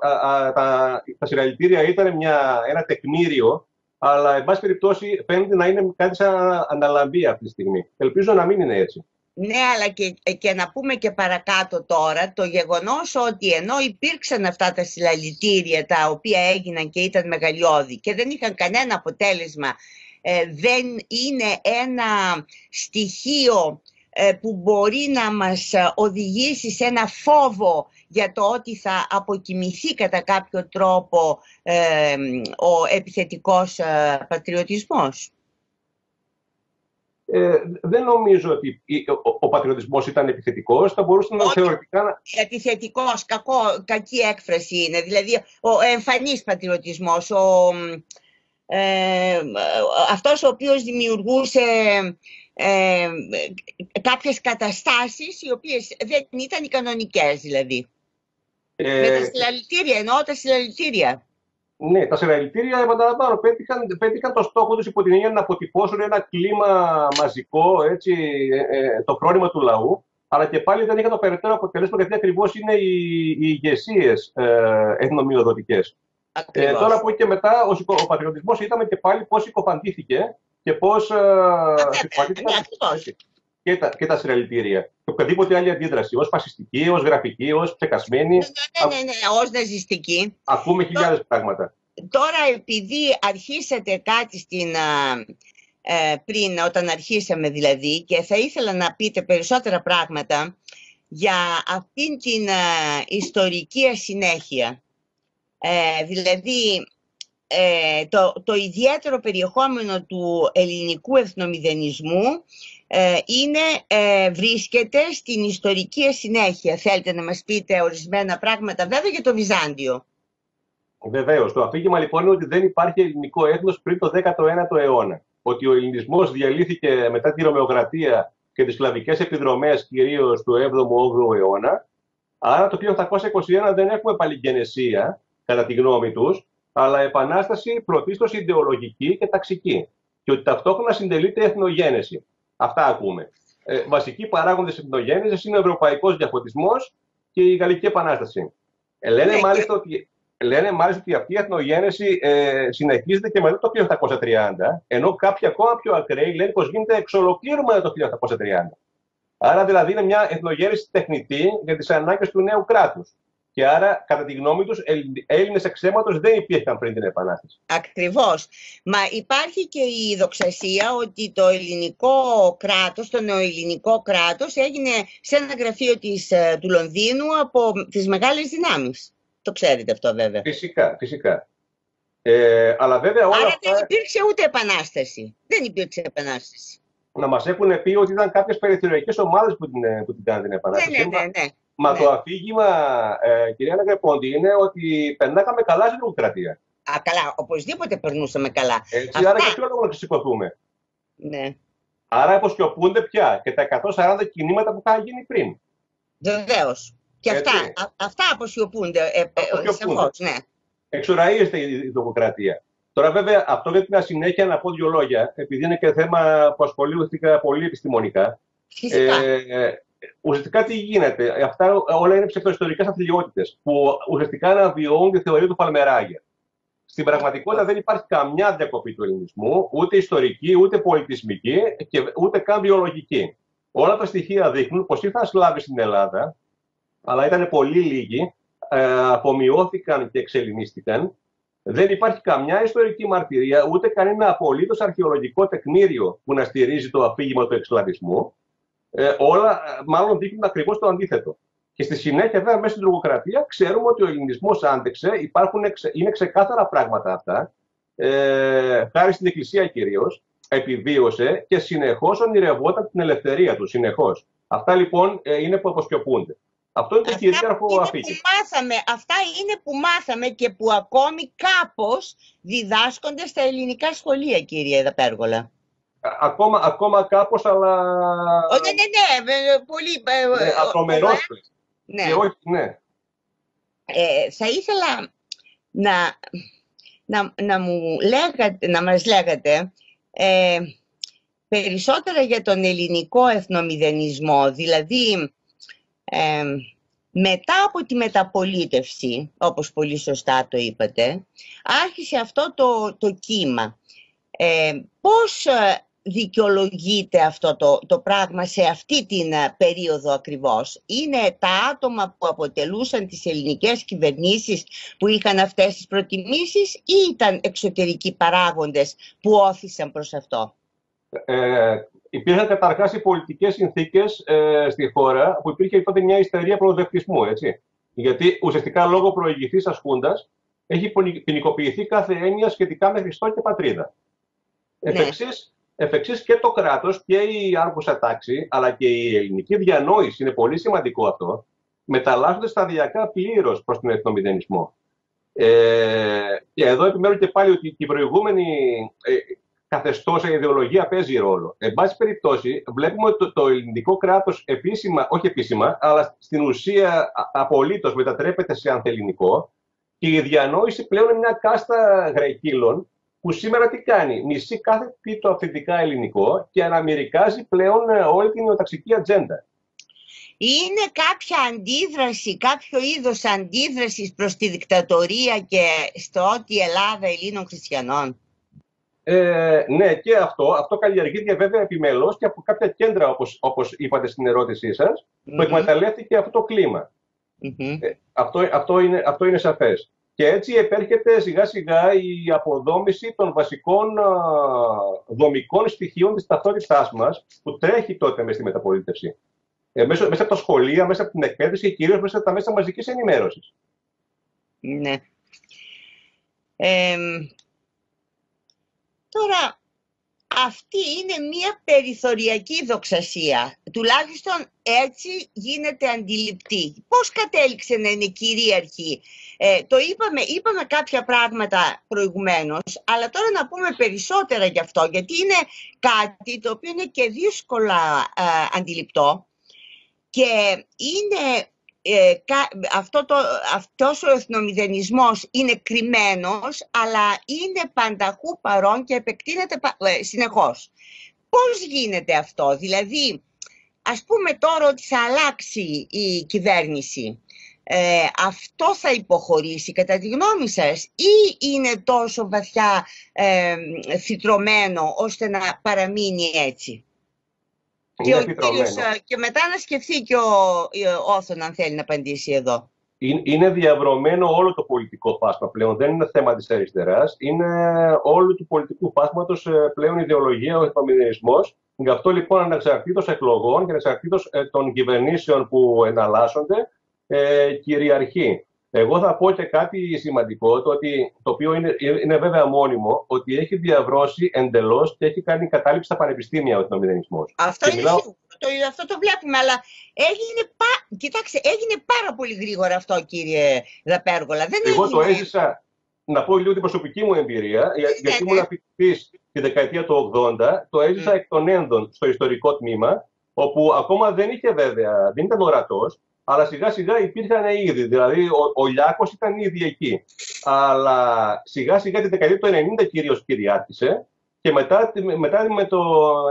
[SPEAKER 2] τα συλλαλητήρια ήταν ένα τεκμήριο, αλλά εν πάση περιπτώσει φαίνεται να είναι κάτι σαν αναλαμπία αυτή τη στιγμή. Ελπίζω να μην είναι έτσι.
[SPEAKER 1] Ναι, αλλά και να πούμε και παρακάτω τώρα το γεγονός ότι ενώ υπήρξαν αυτά τα συλλαλητήρια τα οποία έγιναν και ήταν μεγαλειώδη και δεν είχαν κανένα αποτέλεσμα, δεν είναι ένα στοιχείο που μπορεί να μας οδηγήσει σε ένα φόβο για το ότι θα αποκοιμηθεί κατά κάποιο τρόπο ο επιθετικός πατριωτισμός.
[SPEAKER 2] Δεν νομίζω ότι ο πατριωτισμός ήταν επιθετικός, θα μπορούσε να θεωρητικά...
[SPEAKER 1] Επιθετικός, κακή έκφραση είναι, δηλαδή ο εμφανής πατριωτισμός, αυτός ο οποίος δημιουργούσε κάποιες καταστάσεις οι οποίες δεν ήταν οι κανονικές, δηλαδή. Με τα συλλαλητήρια, εννοώ τα συλλαλητήρια.
[SPEAKER 2] Ναι, τα συλλαλητήρια, επαναλαμβάνω, πέτυχαν το στόχο τους υπό την έννοια να αποτυπώσουν ένα κλίμα μαζικό, έτσι, το φρόνημα του λαού, αλλά και πάλι δεν είχαν το περαιτέρω αποτελέσμα, γιατί ακριβώς είναι οι ηγεσίες εθνομειοδοτικές. Τώρα από εκεί και μετά, ο πατριωτισμός είδαμε και πάλι πώς συκοφαντήθηκε και πώς συκοφαντήθηκαν. και τα συλλαλητήρια. Και οποιαδήποτε άλλη αντίδραση, ως φασιστική, ως γραφική, ως ψεκασμένη.
[SPEAKER 1] Ναι, ως ναζιστική.
[SPEAKER 2] Ακούμε χιλιάδες πράγματα.
[SPEAKER 1] Τώρα, επειδή αρχίσατε κάτι πριν, όταν αρχίσαμε δηλαδή, και θα ήθελα να πείτε περισσότερα πράγματα για αυτήν την ιστορική ασυνέχεια. Δηλαδή, το ιδιαίτερο περιεχόμενο του ελληνικού εθνομηδενισμού βρίσκεται στην ιστορική ασυνέχεια. Θέλετε να μας πείτε ορισμένα πράγματα, βέβαια, για το Βυζάντιο?
[SPEAKER 2] Βεβαίως. Το αφήγημα λοιπόν είναι ότι δεν υπάρχει ελληνικό έθνος πριν το 19ο αιώνα. Ότι ο ελληνισμός διαλύθηκε μετά τη Ρωμαιοκρατία και τις σκλαβικές επιδρομές κυρίως του 7ου-8ου αιώνα. Άρα το 1821 δεν έχουμε παλιγενεσία, κατά τη γνώμη τους, αλλά επανάσταση πρωτίστως ιδεολογική και ταξική. Και ότι ταυτόχρονα συντελείται εθνογένεση. Αυτά ακούμε. Βασικοί παράγοντες εθνογένεσης είναι ο ευρωπαϊκός διαφωτισμός και η Γαλλική Επανάσταση. Λένε μάλιστα ότι αυτή η εθνογένεση συνεχίζεται και μετά το 1830, ενώ κάποιοι ακόμα πιο ακραίοι λένε πως γίνεται εξ ολοκλήρου μετά το 1830. Άρα δηλαδή είναι μια εθνογένεση τεχνητή για τις ανάγκες του νέου κράτους. Και άρα, κατά τη γνώμη τους, Έλληνες εξ αίματος δεν υπήρχαν πριν την Επανάσταση.
[SPEAKER 1] Ακριβώς. Μα υπάρχει και η δοξασία ότι το ελληνικό κράτος, το νεοελληνικό κράτος, έγινε σε ένα γραφείο του Λονδίνου από τις μεγάλες δυνάμεις. Το ξέρετε αυτό, βέβαια.
[SPEAKER 2] Φυσικά. Αλλά βέβαια όλα
[SPEAKER 1] άρα
[SPEAKER 2] αυτά...
[SPEAKER 1] δεν υπήρξε ούτε επανάσταση. Δεν υπήρξε επανάσταση.
[SPEAKER 2] Να μας έχουν πει ότι ήταν κάποιες περιθωριακές ομάδες που την κάνουν την Επανάσταση.
[SPEAKER 1] Ναι.
[SPEAKER 2] Μα το αφήγημα, κυρία Νεκρεπόντη, είναι ότι περνάγαμε καλά στην δημοκρατία.
[SPEAKER 1] Καλά, οπωσδήποτε περνούσαμε καλά.
[SPEAKER 2] Έτσι, άρα και ποιο λόγο να ξεσηκωθούμε.
[SPEAKER 1] Ναι.
[SPEAKER 2] Άρα αποσκοπούνται πια και τα 140 κινήματα που είχαν γίνει πριν.
[SPEAKER 1] Βεβαίως. Και αυτά αποσιωπούνται. Ναι.
[SPEAKER 2] Εξορραίζεται η δημοκρατία. Τώρα, βέβαια, αυτό για την ασυνέχεια να πω δύο λόγια, επειδή είναι και θέμα που ασχολήθηκα πολύ επιστημονικά.
[SPEAKER 1] Φυσικά.
[SPEAKER 2] Ουσιαστικά τι γίνεται. Αυτά όλα είναι ψευτοϊστορικές αθλιότητες που ουσιαστικά αναβιώνουν τη θεωρία του Παλμεράγερ. Στην πραγματικότητα δεν υπάρχει καμιά διακοπή του ελληνισμού, ούτε ιστορική, ούτε πολιτισμική και ούτε καν βιολογική. Όλα τα στοιχεία δείχνουν πως ήρθαν Σλάβοι στην Ελλάδα, αλλά ήταν πολύ λίγοι, απομειώθηκαν και εξελληνίστηκαν. Δεν υπάρχει καμιά ιστορική μαρτυρία, ούτε κανένα απολύτως αρχαιολογικό τεκμήριο που να στηρίζει το αφήγημα του εξσλαβισμού. Όλα μάλλον δείχνουν ακριβώς το αντίθετο. Και στη συνέχεια, βέβαια, μέσα στην τρογοκρατία ξέρουμε ότι ο ελληνισμός άντεξε, είναι ξεκάθαρα πράγματα αυτά, χάρη στην Εκκλησία κυρίως, επιβίωσε και συνεχώς ονειρευόταν την ελευθερία του. Συνεχώς. Αυτά λοιπόν είναι που αποσκοπούνται. Αυτό είναι το κυρίαρχο αφήγημα.
[SPEAKER 1] Αυτά είναι που μάθαμε και που ακόμη κάπως διδάσκονται στα ελληνικά σχολεία, κύριε Δαπέργολα.
[SPEAKER 2] Ακόμα κάπως, αλλά...
[SPEAKER 1] Ναι, πολύ...
[SPEAKER 2] Ατρομερός.
[SPEAKER 1] Ναι.
[SPEAKER 2] Ναι.
[SPEAKER 1] Θα ήθελα να μας λέγατε περισσότερα για τον ελληνικό εθνομηδενισμό, δηλαδή μετά από τη μεταπολίτευση, όπως πολύ σωστά το είπατε, άρχισε αυτό το κύμα. Πώς δικαιολογείται αυτό το πράγμα σε αυτή την περίοδο ακριβώς? Είναι τα άτομα που αποτελούσαν τις ελληνικές κυβερνήσεις που είχαν αυτές τις προτιμήσεις ή ήταν εξωτερικοί παράγοντες που όθησαν προς αυτό?
[SPEAKER 2] Υπήρχαν καταρχάς οι πολιτικές συνθήκες στη χώρα που υπήρχε τότε μια ιστερία προοδευτισμού, έτσι. Γιατί ουσιαστικά λόγω προηγηθής ασκούντας έχει ποινικοποιηθεί κάθε έννοια σχετικά με Χριστό και πατρίδα. Εφ' εξής και το κράτος και η άρχουσα τάξη, αλλά και η ελληνική διανόηση, είναι πολύ σημαντικό αυτό, μεταλλάσσονται σταδιακά πλήρως προς τον εθνομηδενισμό. Και εδώ επιμένω και πάλι ότι η προηγούμενη καθεστώς, η ιδεολογία παίζει ρόλο. Εν πάση περιπτώσει, βλέπουμε ότι το ελληνικό κράτος επίσημα, όχι επίσημα, αλλά στην ουσία απολύτως μετατρέπεται σε ανθελληνικό και η διανόηση πλέον είναι μια κάστα γραϊκύλων που σήμερα τι κάνει? Μισεί κάθε τι το αυθεντικά ελληνικό και αναμερικάζει πλέον όλη την νεοταξική ατζέντα.
[SPEAKER 1] Είναι κάποια αντίδραση, κάποιο είδος αντίδρασης προς τη δικτατορία και στο ότι η Ελλάδα Ελλήνων χριστιανών?
[SPEAKER 2] Ναι, και αυτό καλλιεργείται βέβαια επιμελώς και από κάποια κέντρα, όπως είπατε στην ερώτησή σας, που εκμεταλλεύτηκε αυτό το κλίμα. Αυτό είναι σαφές. Και έτσι επέρχεται σιγά σιγά η αποδόμηση των βασικών δομικών στοιχείων της ταυτότητάς μας, που τρέχει τότε μέσα στη μεταπολίτευση. Μέσα από τα σχολεία, μέσα από την εκπαίδευση και κυρίως μέσα από τα μέσα μαζικής ενημέρωσης.
[SPEAKER 1] Ναι. Τώρα, αυτή είναι μια περιθωριακή δοξασία. Τουλάχιστον έτσι γίνεται αντιληπτή. Πώς κατέληξε να είναι κυρίαρχη? Το είπαμε κάποια πράγματα προηγουμένως, αλλά τώρα να πούμε περισσότερα γι' αυτό, γιατί είναι κάτι το οποίο είναι και δύσκολα αντιληπτό και είναι... αυτός ο εθνομηδενισμός είναι κρυμμένος, αλλά είναι πανταχού παρόν και επεκτείνεται συνεχώς. Πώς γίνεται αυτό? Δηλαδή, ας πούμε τώρα ότι θα αλλάξει η κυβέρνηση. Αυτό θα υποχωρήσει κατά τη γνώμη σας, ή είναι τόσο βαθιά φυτρωμένο ώστε να παραμείνει έτσι? Και μετά να σκεφτεί και ο Όθων, αν θέλει να απαντήσει εδώ.
[SPEAKER 2] Είναι διαβρωμένο όλο το πολιτικό φάσμα πλέον. Δεν είναι θέμα της αριστεράς. Είναι όλου του πολιτικού φάσματος πλέον ιδεολογία, ο εθνομηδενισμός. Γι' αυτό λοιπόν, ανεξαρτήτως εκλογών και ανεξαρτήτως των κυβερνήσεων που εναλλάσσονται, κυριαρχεί. Εγώ θα πω και κάτι σημαντικό, το οποίο είναι βέβαια μόνιμο, ότι έχει διαβρώσει εντελώς και έχει κάνει κατάληψη στα πανεπιστήμια ο εθνομηδενισμός.
[SPEAKER 1] Αυτό είναι σίγουρο. Αυτό το βλέπουμε, αλλά έγινε πάρα πολύ γρήγορα αυτό, κύριε Δαπέργολα.
[SPEAKER 2] Εγώ το έζησα, να πω λίγο την προσωπική μου εμπειρία, γιατί ήμουν φοιτητής τη δεκαετία του 80, το έζησα εκ των ένδων στο ιστορικό τμήμα, όπου ακόμα δεν ήταν ορατός, αλλά σιγά σιγά υπήρχαν ήδη. Δηλαδή, ο Λιάκος ήταν ήδη εκεί. Αλλά σιγά σιγά τη δεκαετία του 90 κυρίως κυριάρχησε και μετά με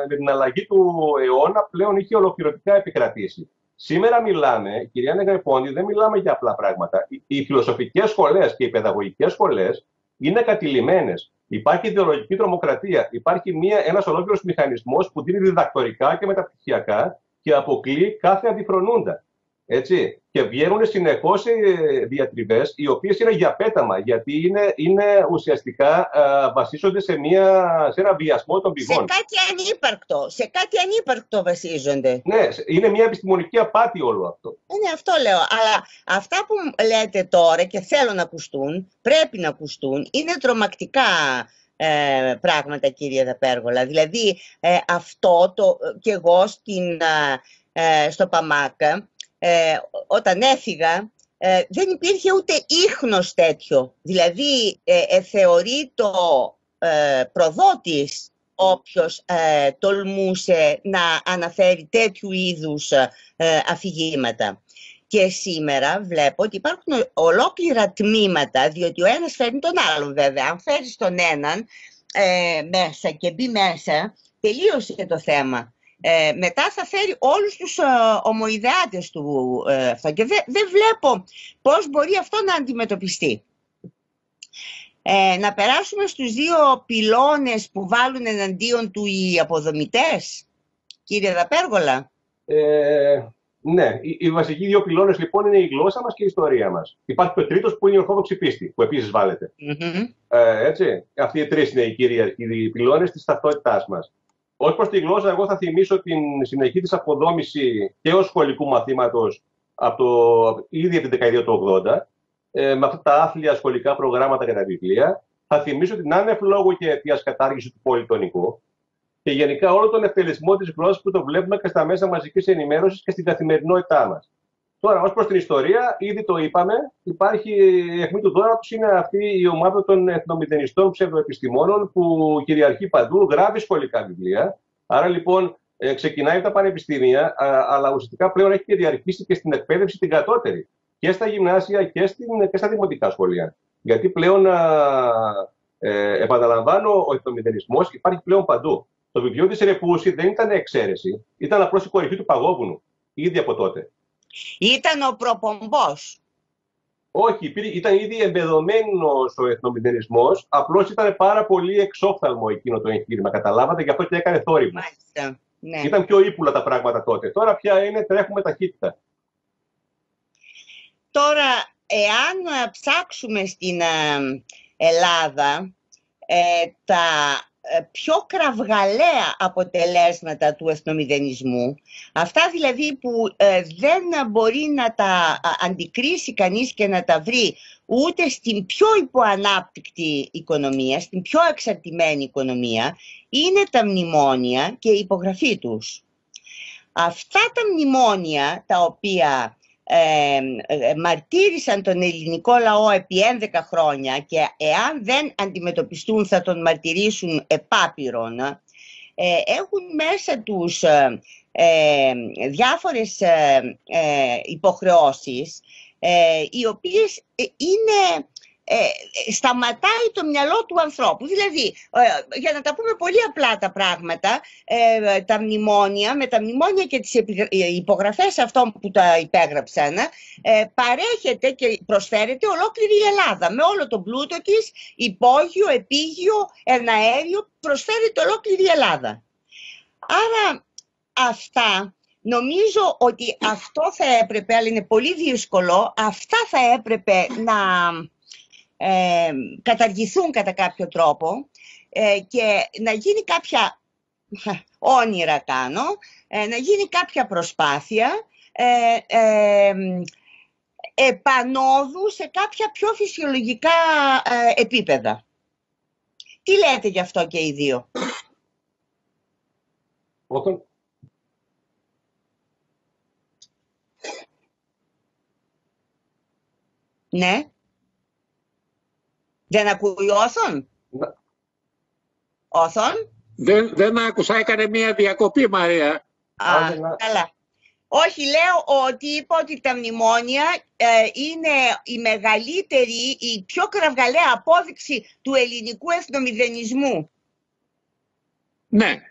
[SPEAKER 2] την αλλαγή του αιώνα πλέον είχε ολοκληρωτικά επικρατήσει. Σήμερα μιλάμε, κυρία Νεγρεπόντη, δεν μιλάμε για απλά πράγματα. Οι φιλοσοφικές σχολές και οι παιδαγωγικές σχολές είναι κατηλημμένες. Υπάρχει ιδεολογική τρομοκρατία. Υπάρχει ένας ολόκληρος μηχανισμός που δίνει διδακτορικά και μεταπτυχιακά και αποκλείει κάθε αντιφρονούντα. Έτσι. Και βγαίνουν συνεχώς διατριβές, οι οποίες είναι για πέταμα, γιατί είναι ουσιαστικά βασίζονται σε ένα βιασμό των πηγών.
[SPEAKER 1] Σε κάτι ανύπαρκτο βασίζονται.
[SPEAKER 2] Ναι, είναι μια επιστημονική απάτη όλο αυτό.
[SPEAKER 1] Ναι, αυτό λέω. Αλλά αυτά που λέτε τώρα και θέλω να ακουστούν, πρέπει να ακουστούν, είναι τρομακτικά πράγματα, κύριε Δαπέργολα. Δηλαδή, αυτό και εγώ στο ΠΑΜΑΚ, όταν έφυγα, δεν υπήρχε ούτε ίχνος τέτοιο. Δηλαδή θεωρεί το προδότης όποιος τολμούσε να αναφέρει τέτοιου είδους αφηγήματα. Και σήμερα βλέπω ότι υπάρχουν ολόκληρα τμήματα, διότι ο ένας φέρνει τον άλλον βέβαια. Αν φέρεις τον έναν μέσα και μπει μέσα, τελείωσε το θέμα. Μετά θα φέρει όλους τους ομοειδεάτες του αυτό και δεν βλέπω πώς μπορεί αυτό να αντιμετωπιστεί. Να περάσουμε στους δύο πυλώνες που βάλουν εναντίον του οι αποδομητές, κύριε Δαπέργολα.
[SPEAKER 2] Ναι, οι βασικοί δύο πυλώνες λοιπόν είναι η γλώσσα μας και η ιστορία μας. Υπάρχει και ο τρίτος που είναι η ορθόδοξη πίστη, που επίσης βάλετε. Έτσι, αυτοί οι τρεις είναι οι κύριοι πυλώνες της ταυτότητάς μας. Ως προς τη γλώσσα, εγώ θα θυμίσω την συνεχή της αποδόμηση και ως σχολικού μαθήματος ήδη από την δεκαετία του 80, με αυτά τα άθλια σχολικά προγράμματα και τα βιβλία. Θα θυμίσω την άνευ λόγου και αιτίας κατάργηση του πολυτονικού και γενικά όλο τον ευτελισμό της γλώσσας που το βλέπουμε και στα μέσα μαζικής ενημέρωσης και στην καθημερινότητά μας. Τώρα, ως προς την ιστορία, ήδη το είπαμε, υπάρχει η αιχμή του δώρατος, είναι αυτή η ομάδα των εθνομηδενιστών ψευδοεπιστημόνων που κυριαρχεί παντού, γράφει σχολικά βιβλία. Άρα λοιπόν ξεκινάει από τα πανεπιστήμια, αλλά ουσιαστικά πλέον έχει κυριαρχήσει και στην εκπαίδευση την κατώτερη. Και στα γυμνάσια και στα δημοτικά σχολεία. Γιατί πλέον, επαναλαμβάνω, ο εθνομηδενισμός υπάρχει πλέον παντού. Το βιβλίο της Ρεπούση δεν ήταν εξαίρεση, ήταν απλώς η κορυφή του παγόβουνου, ήδη από τότε.
[SPEAKER 1] Ήταν ο προπομπός.
[SPEAKER 2] Όχι, ήταν ήδη εμπεδομένος ο εθνομηδενισμός, απλώς ήταν πάρα πολύ εξόφθαλμο εκείνο το εγχείρημα, καταλάβατε, γι' αυτό και έκανε θόρυβο.
[SPEAKER 1] Μάλιστα, ναι.
[SPEAKER 2] Ήταν πιο ύπουλα τα πράγματα τότε. Τώρα πια τρέχουμε ταχύτητα.
[SPEAKER 1] Τώρα, εάν ψάξουμε στην Ελλάδα τα πιο κραυγαλαία αποτελέσματα του εθνομηδενισμού, αυτά δηλαδή που δεν μπορεί να τα αντικρίσει κανείς και να τα βρει ούτε στην πιο υποανάπτυκτη οικονομία, στην πιο εξαρτημένη οικονομία, είναι τα μνημόνια και η υπογραφή τους. Αυτά τα μνημόνια, τα οποία μαρτύρησαν τον ελληνικό λαό επί 11 χρόνια και εάν δεν αντιμετωπιστούν θα τον μαρτυρήσουν επάπειρον, έχουν μέσα τους διάφορες υποχρεώσεις οι οποίες είναι... σταματάει το μυαλό του ανθρώπου. Δηλαδή, για να τα πούμε πολύ απλά τα πράγματα, τα μνημόνια, με τα μνημόνια και τις υπογραφές αυτών που τα υπέγραψαν, παρέχεται και προσφέρεται ολόκληρη η Ελλάδα με όλο τον πλούτο της, υπόγειο, επίγειο, εναέριο, προσφέρεται ολόκληρη η Ελλάδα. Άρα αυτά, νομίζω ότι αυτό θα έπρεπε, αλλά είναι πολύ δύσκολο, αυτά θα έπρεπε να καταργηθούν κατά κάποιο τρόπο και να γίνει κάποια, όνειρα κάνω, να γίνει κάποια προσπάθεια επανόδου σε κάποια πιο φυσιολογικά επίπεδα. Τι λέτε γι' αυτό και οι δύο? Ναι. Δεν ακούει Όθων? Όθων?
[SPEAKER 3] Δεν άκουσα, έκανε μία διακοπή, Μαρία.
[SPEAKER 1] Καλά. Όχι, λέω ότι είπα ότι τα μνημόνια είναι η μεγαλύτερη, η πιο κραυγαλαία απόδειξη του ελληνικού εθνομηδενισμού.
[SPEAKER 3] Ναι.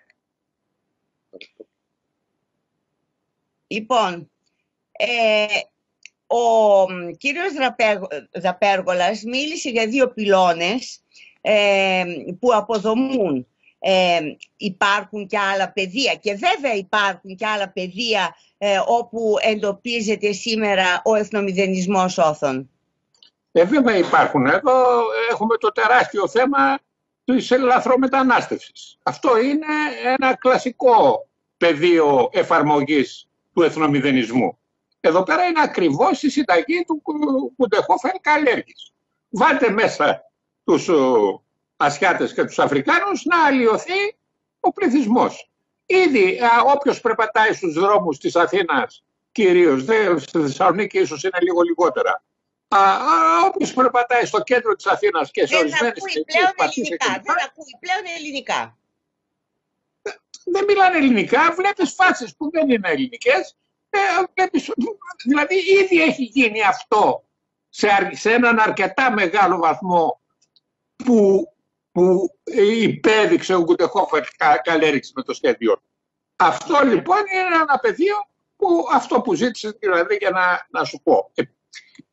[SPEAKER 1] Λοιπόν, ο κύριος Δαπέργολας μίλησε για δύο πυλώνες που αποδομούν. Υπάρχουν και άλλα πεδία και βέβαια υπάρχουν και άλλα πεδία όπου εντοπίζεται σήμερα ο εθνομηδενισμός, Όθων.
[SPEAKER 3] Βέβαια υπάρχουν. Εδώ έχουμε το τεράστιο θέμα της λαθρομετανάστευσης. Αυτό είναι ένα κλασικό πεδίο εφαρμογής του εθνομηδενισμού. Εδώ πέρα είναι ακριβώς η συνταγή του Κουντεχόφερ Καλέργης. Βάλτε μέσα τους Ασιάτες και τους Αφρικάνους να αλλοιωθεί ο πληθυσμός. Ήδη όποιος περπατάει στους δρόμους της Αθήνας, κυρίως, στη Θεσσαλονίκη ίσως είναι λίγο λιγότερα, όποιος περπατάει στο κέντρο της Αθήνας και σε ορισμένες
[SPEAKER 1] δεν ακούει πλέον ελληνικά.
[SPEAKER 3] Δεν μιλάνε ελληνικά, βλέπεις φάσεις που δεν είναι ελληνικές. Δηλαδή ήδη έχει γίνει αυτό σε έναν αρκετά μεγάλο βαθμό που υπέδειξε ο Κουντεχόφερ Καλέργης με το σχέδιο. Αυτό λοιπόν είναι ένα πεδίο που αυτό που ζήτησε, δηλαδή, για να σου πω.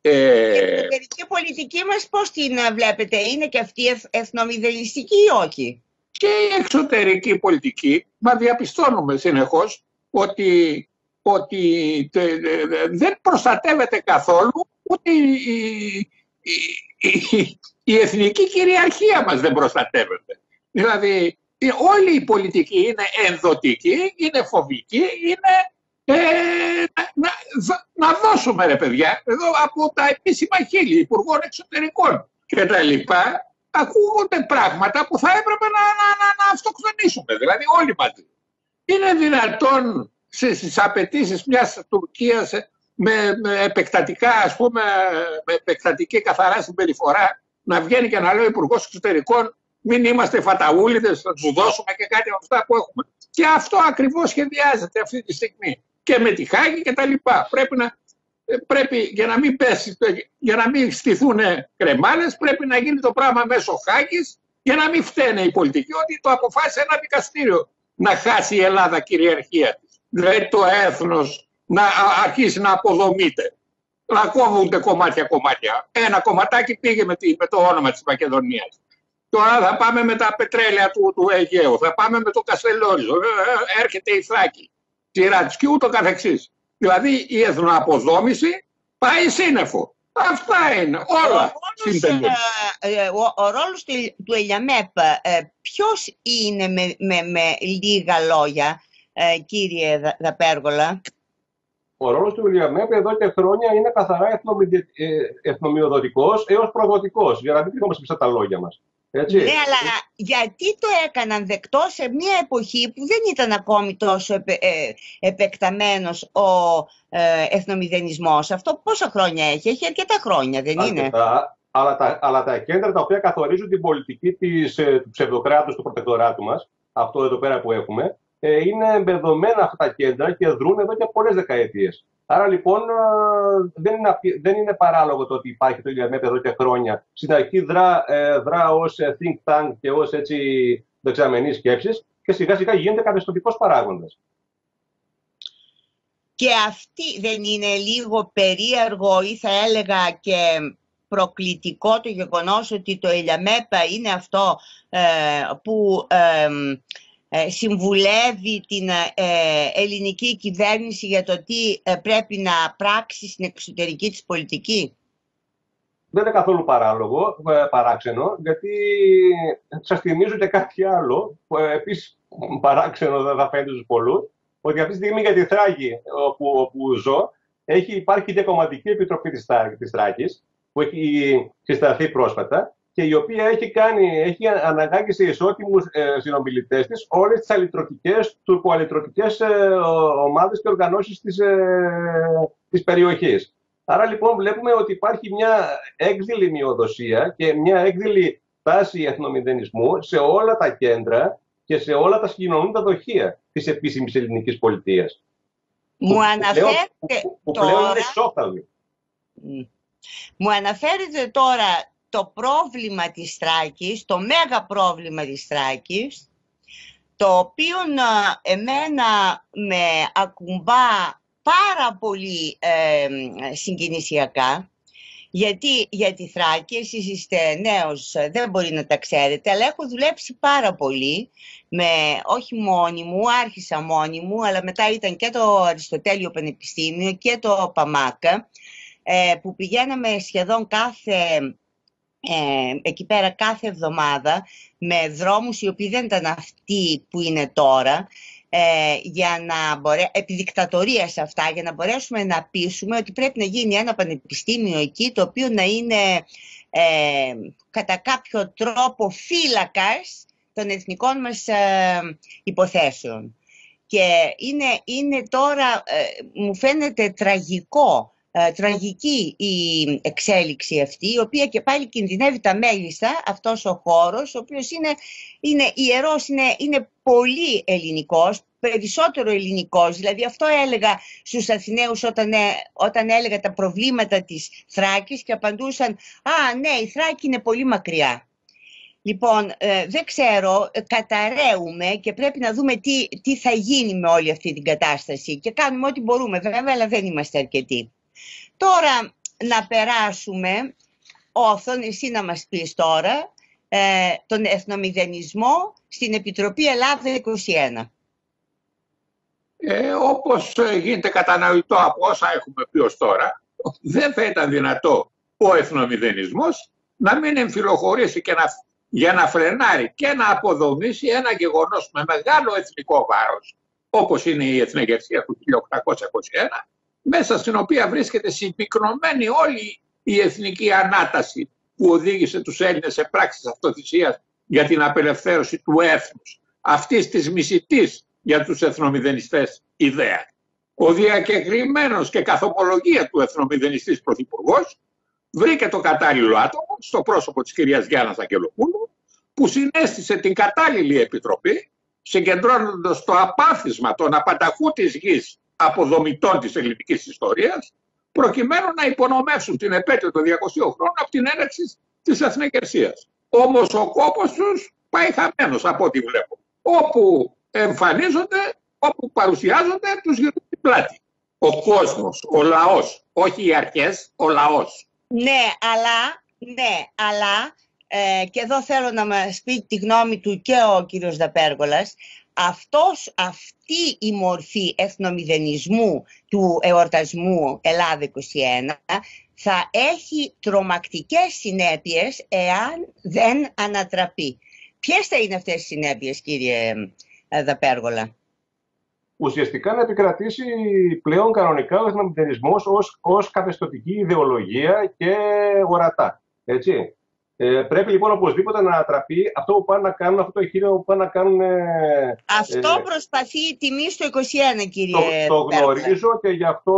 [SPEAKER 1] Η εξωτερική πολιτική μας πώς την βλέπετε, είναι και αυτή εθνομηδενιστική ή όχι?
[SPEAKER 3] Και η εξωτερική πολιτική, μα διαπιστώνουμε συνεχώς ότι δεν προστατεύεται καθόλου ούτε η εθνική κυριαρχία μας δεν προστατεύεται. Δηλαδή όλη η πολιτική είναι ενδοτική, είναι φοβική, είναι να δώσουμε, ρε παιδιά, εδώ από τα επίσημα χείλη Υπουργών Εξωτερικών και τα λοιπά, ακούγονται πράγματα που θα έπρεπε να αυτοκτονήσουμε, δηλαδή όλοι μαζί. Είναι δυνατόν στις απαιτήσεις μιας Τουρκίας με επεκτατικά, ας πούμε, με επεκτατική καθαρά συμπεριφορά να βγαίνει και να λέει ο Υπουργός Εξωτερικών μην είμαστε φαταούλιδες, θα τους δώσουμε και κάτι από αυτά που έχουμε. Και αυτό ακριβώς σχεδιάζεται αυτή τη στιγμή και με τη Χάγη και τα λοιπά. Πρέπει για να μην στηθούν κρεμάλες, πρέπει να γίνει το πράγμα μέσω Χάγης για να μην φταίνε οι πολιτικοί ότι το αποφάσισε ένα δικαστήριο να χάσει η Ελλάδα κυριαρχία της. Δηλαδή το έθνος να αρχίσει να αποδομείται. να κόβονται κομμάτια-κομμάτια. Ένα κομματάκι πήγε με το όνομα της Μακεδονίας. Τώρα θα πάμε με τα πετρέλαια του Αιγαίου, θα πάμε με το Καστελόριζο, έρχεται η Θράκη, Τυράτης και ούτω καθεξής. Δηλαδή η εθνοαποδόμηση πάει σύννεφο. Αυτά είναι όλα.
[SPEAKER 1] Ο ρόλος του ΕΛΙΑΜΕΠ ποιος είναι με λίγα λόγια, κύριε Δαπέργολα?
[SPEAKER 2] Ο ρόλος του ΕΛΙΑΜΕΠ εδώ και χρόνια είναι καθαρά εθνομοιοδοτικός έως προδοτικός, για να μην κρύβομαστε πίσω τα λόγια μας. Έτσι.
[SPEAKER 1] Ναι, αλλά γιατί το έκαναν δεκτό σε μια εποχή που δεν ήταν ακόμη τόσο επεκταμένος ο εθνομηδενισμός? Αυτό πόσα χρόνια έχει? Έχει αρκετά χρόνια, δεν είναι?
[SPEAKER 2] Αλλά τα κέντρα τα οποία καθορίζουν την πολιτική του ψευδοκράτους, του προτεκτοράτου μας, αυτό εδώ πέρα που έχουμε, είναι εμπεδομένα αυτά τα κέντρα και δρούν εδώ και πολλές δεκαετίες. Άρα λοιπόν δεν είναι παράλογο το ότι υπάρχει το ΕΛΙΑΜΕΠ εδώ και χρόνια. Στην αρχή δρά ως think tank και ως δεξαμενή σκέψης και σιγά σιγά γίνεται καθεστωτικός παράγοντας.
[SPEAKER 1] Και αυτή δεν είναι λίγο περίεργο ή θα έλεγα και προκλητικό το γεγονός ότι το ΕΛΙΑΜΕΠ είναι αυτό που συμβουλεύει την ελληνική κυβέρνηση για το τι πρέπει να πράξει στην εξωτερική της πολιτική?
[SPEAKER 2] Δεν είναι καθόλου παράξενο, γιατί σας θυμίζω και κάτι άλλο, που επίσης παράξενο δεν θα φαίνεται στους πολλούς, ότι αυτή τη στιγμή για τη Θράκη, όπου ζω, υπάρχει διακομματική επιτροπή της Θράκης, που έχει συσταθεί πρόσφατα, και η οποία έχει αναγκάσει σε ισότιμους συνομιλητές της όλες τις τουρκοαλυτρωτικές ομάδες και οργανώσεις της περιοχής. Άρα λοιπόν βλέπουμε ότι υπάρχει μια έκδηλη μειοδοσία και μια έκδηλη τάση εθνομηδενισμού σε όλα τα κέντρα και σε όλα τα συγκοινωνούντα δοχεία της επίσημης ελληνικής πολιτείας.
[SPEAKER 1] Μου αναφέρετε τώρα το πρόβλημα της Θράκης, το μέγα πρόβλημα της Θράκης, το οποίο εμένα με ακουμπά πάρα πολύ συγκινησιακά, γιατί για τη Θράκη, εσείς είστε νέος, δεν μπορεί να τα ξέρετε, αλλά έχω δουλέψει πάρα πολύ, όχι μόνη μου, άρχισα μόνη μου, αλλά μετά ήταν και το Αριστοτέλειο Πανεπιστήμιο και το ΠΑΜΑΚ, που πηγαίναμε σχεδόν εκεί πέρα κάθε εβδομάδα με δρόμους οι οποίοι δεν ήταν αυτοί που είναι τώρα, για να επί δικτατορίας αυτά, για να μπορέσουμε να πείσουμε ότι πρέπει να γίνει ένα πανεπιστήμιο εκεί, το οποίο να είναι κατά κάποιο τρόπο φύλακας των εθνικών μας υποθέσεων. Και είναι τώρα, μου φαίνεται τραγική η εξέλιξη αυτή, η οποία και πάλι κινδυνεύει τα μέγιστα, αυτός ο χώρος, ο οποίος είναι ιερός, είναι πολύ ελληνικός, περισσότερο ελληνικός. Δηλαδή αυτό έλεγα στους Αθηναίους όταν έλεγα τα προβλήματα της Θράκης και απαντούσαν «Α, ναι, η Θράκη είναι πολύ μακριά». Λοιπόν, δεν ξέρω, καταραίουμε και πρέπει να δούμε τι θα γίνει με όλη αυτή την κατάσταση και κάνουμε ό,τι μπορούμε βέβαια, αλλά δεν είμαστε αρκετοί. Τώρα να περάσουμε, Όθων, εσύ να μας πεις τώρα, τον εθνομηδενισμό στην Επιτροπή Ελλάδα 21.
[SPEAKER 3] Όπως γίνεται κατανοητό από όσα έχουμε πει ως τώρα, δεν θα ήταν δυνατό ο εθνομηδενισμός να μην εμφυλοχωρήσει για να φρενάρει και να αποδομήσει ένα γεγονός με μεγάλο εθνικό βάρος, όπως είναι η Εθνεγερσία του 1821, μέσα στην οποία βρίσκεται συμπυκνωμένη όλη η εθνική ανάταση που οδήγησε τους Έλληνες σε πράξεις αυτοθυσίας για την απελευθέρωση του έθνους, αυτής της μισητής για τους εθνομηδενιστές ιδέα. Ο διακεκριμένος και καθ' ομολογία του εθνομηδενιστής πρωθυπουργός βρήκε το κατάλληλο άτομο στο πρόσωπο της κυρίας Γιάννας Αγγελοπούλου, που συνέστησε την κατάλληλη επιτροπή, συγκεντρώνοντας το απάθισμα των απανταχού της γης αποδομητών της ελληνικής ιστορίας, προκειμένου να υπονομεύσουν την επέτειο των 200 χρόνων από την έναρξη της Εθνικερσίας. Όμως ο κόπος τους πάει χαμένος από ό,τι βλέπω. Όπου εμφανίζονται, όπου παρουσιάζονται, τους γυρνούν την πλάτη. Ο κόσμος, ο λαός, όχι οι αρχές, ο λαός.
[SPEAKER 1] Ναι, αλλά και εδώ θέλω να μας πει τη γνώμη του και ο κύριος Δαπέργολας. Αυτή η μορφή εθνομηδενισμού του εορτασμού Ελλάδα 21 θα έχει τρομακτικές συνέπειες εάν δεν ανατραπεί. Ποιες θα είναι αυτές οι συνέπειες, κύριε Δαπέργολα?
[SPEAKER 2] Ουσιαστικά να επικρατήσει πλέον κανονικά ο εθνομηδενισμός ως καθεστωτική ιδεολογία και ορατά. Έτσι. Πρέπει λοιπόν οπωσδήποτε να ανατραπεί αυτό που πάνε να κάνουν, αυτό το εγχείρημα που πάνε να κάνουν.
[SPEAKER 1] Αυτό προσπαθεί η τιμή στο 21, κύριε.
[SPEAKER 2] Το γνωρίζω και γι' αυτό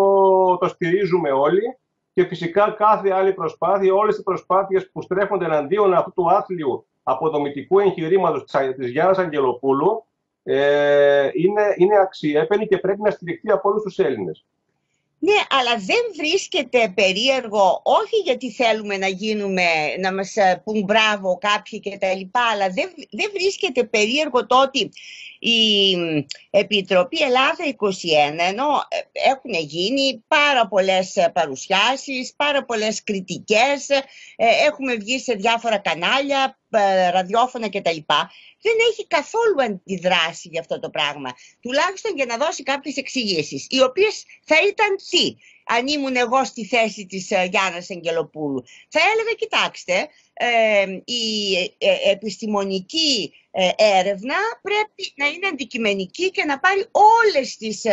[SPEAKER 2] το στηρίζουμε όλοι. Και φυσικά κάθε άλλη προσπάθεια, όλες οι προσπάθειες που στρέφονται εναντίον αυτού του άθλιου αποδομητικού εγχειρήματος της Γιάννας Αγγελοπούλου είναι αξιέπαινη και πρέπει να στηριχθεί από όλους τους Έλληνες.
[SPEAKER 1] Ναι, αλλά δεν βρίσκεται περίεργο, όχι γιατί θέλουμε να μας πουν μπράβο κάποιοι και τα λοιπά, αλλά δεν βρίσκεται περίεργο το ότι η Επιτροπή Ελλάδα 21, ενώ έχουν γίνει πάρα πολλές παρουσιάσεις, πάρα πολλές κριτικές, έχουμε βγει σε διάφορα κανάλια, ραδιόφωνα κτλ. Δεν έχει καθόλου αντιδράσει για αυτό το πράγμα. Τουλάχιστον για να δώσει κάποιες εξηγήσεις, οι οποίες θα ήταν τι, αν ήμουν εγώ στη θέση της Γιάννας Αγγελοπούλου. Θα έλεγα, κοιτάξτε, η επιστημονική έρευνα πρέπει να είναι αντικειμενική και να πάρει όλες τις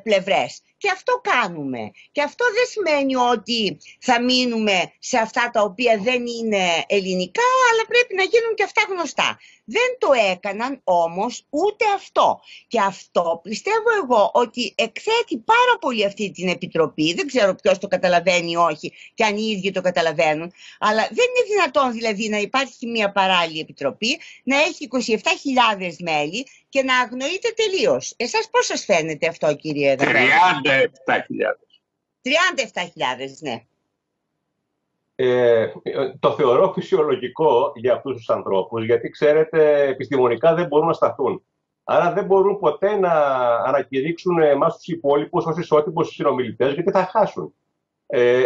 [SPEAKER 1] πλευρές. Και αυτό κάνουμε. Και αυτό δεν σημαίνει ότι θα μείνουμε σε αυτά τα οποία δεν είναι ελληνικά, αλλά πρέπει να γίνουν και αυτά γνωστά. Δεν το έκαναν όμως ούτε αυτό. Και αυτό πιστεύω εγώ ότι εκθέτει πάρα πολύ αυτή την Επιτροπή. Δεν ξέρω ποιος το καταλαβαίνει ή όχι και αν οι ίδιοι το καταλαβαίνουν. Αλλά δεν είναι δυνατόν δηλαδή να υπάρχει μια παράλληλη Επιτροπή, να έχει 27.000 μέλη και να αγνοείται τελείως. Εσάς πώς σας φαίνεται αυτό, κύριε Δαπέργολα? 37.000, ναι.
[SPEAKER 2] Το θεωρώ φυσιολογικό για αυτούς τους ανθρώπους, γιατί ξέρετε, επιστημονικά δεν μπορούν να σταθούν. Άρα δεν μπορούν ποτέ να ανακηρύξουν εμάς τους υπόλοιπους ως ισότιμους συνομιλητές, γιατί θα χάσουν.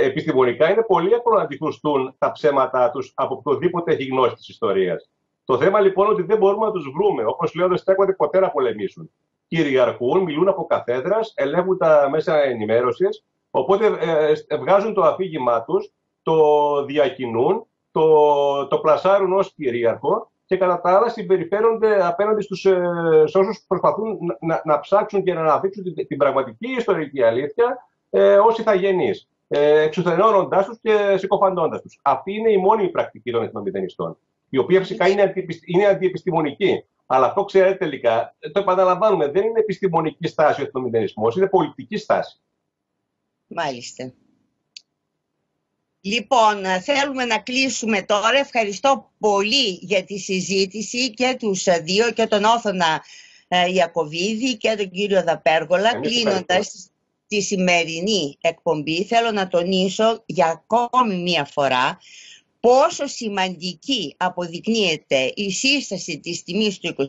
[SPEAKER 2] Επιστημονικά είναι πολύ εύκολο να αντιχουστούν τα ψέματά τους από οποιοδήποτε έχει γνώση της ιστορίας. Το θέμα λοιπόν είναι ότι δεν μπορούμε να τους βρούμε. Όπως λέω, δεν στέκονται ποτέ να πολεμήσουν. Κυριαρχούν, μιλούν από καθέδρας, ελέγχουν τα μέσα ενημέρωσης, οπότε βγάζουν το αφήγημά τους, το διακινούν, το πλασάρουν ως κυρίαρχο και κατά τα άλλα συμπεριφέρονται απέναντι στους όσους προσπαθούν να ψάξουν και να αναδείξουν την πραγματική ιστορική αλήθεια ως ηθαγενείς, εξουθενώνοντάς τους και συκοφαντώντας τους. Αυτή είναι η μόνη πρακτική των εθνομηδενιστών, η οποία φυσικά είναι αντιεπιστημονική. Αλλά αυτό, ξέρετε, τελικά, το επαναλαμβάνουμε, δεν είναι επιστημονική στάση ο εθνομηδενισμός, είναι πολιτική στάση.
[SPEAKER 1] Μάλιστα. Λοιπόν, θέλουμε να κλείσουμε τώρα. Ευχαριστώ πολύ για τη συζήτηση και τους δύο, και τον Όθωνα Ιακωβίδη και τον κύριο Δαπέργολα. Κλείνοντας τη σημερινή εκπομπή, θέλω να τονίσω για ακόμη μία φορά πόσο σημαντική αποδεικνύεται η σύσταση της τιμής του 21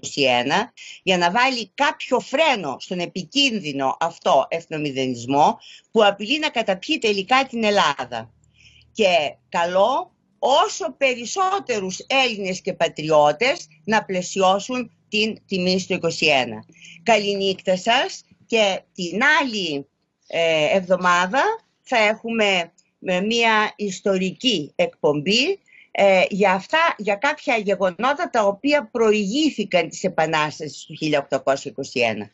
[SPEAKER 1] για να βάλει κάποιο φρένο στον επικίνδυνο αυτό εθνομηδενισμό που απειλεί να καταπιεί τελικά την Ελλάδα. Και καλό όσο περισσότερους Έλληνες και πατριώτες να πλαισιώσουν την τιμή στο 21. Καληνύχτα σας, και την άλλη εβδομάδα θα έχουμε μια ιστορική εκπομπή για κάποια γεγονότα τα οποία προηγήθηκαν της Επανάστασης του 1821.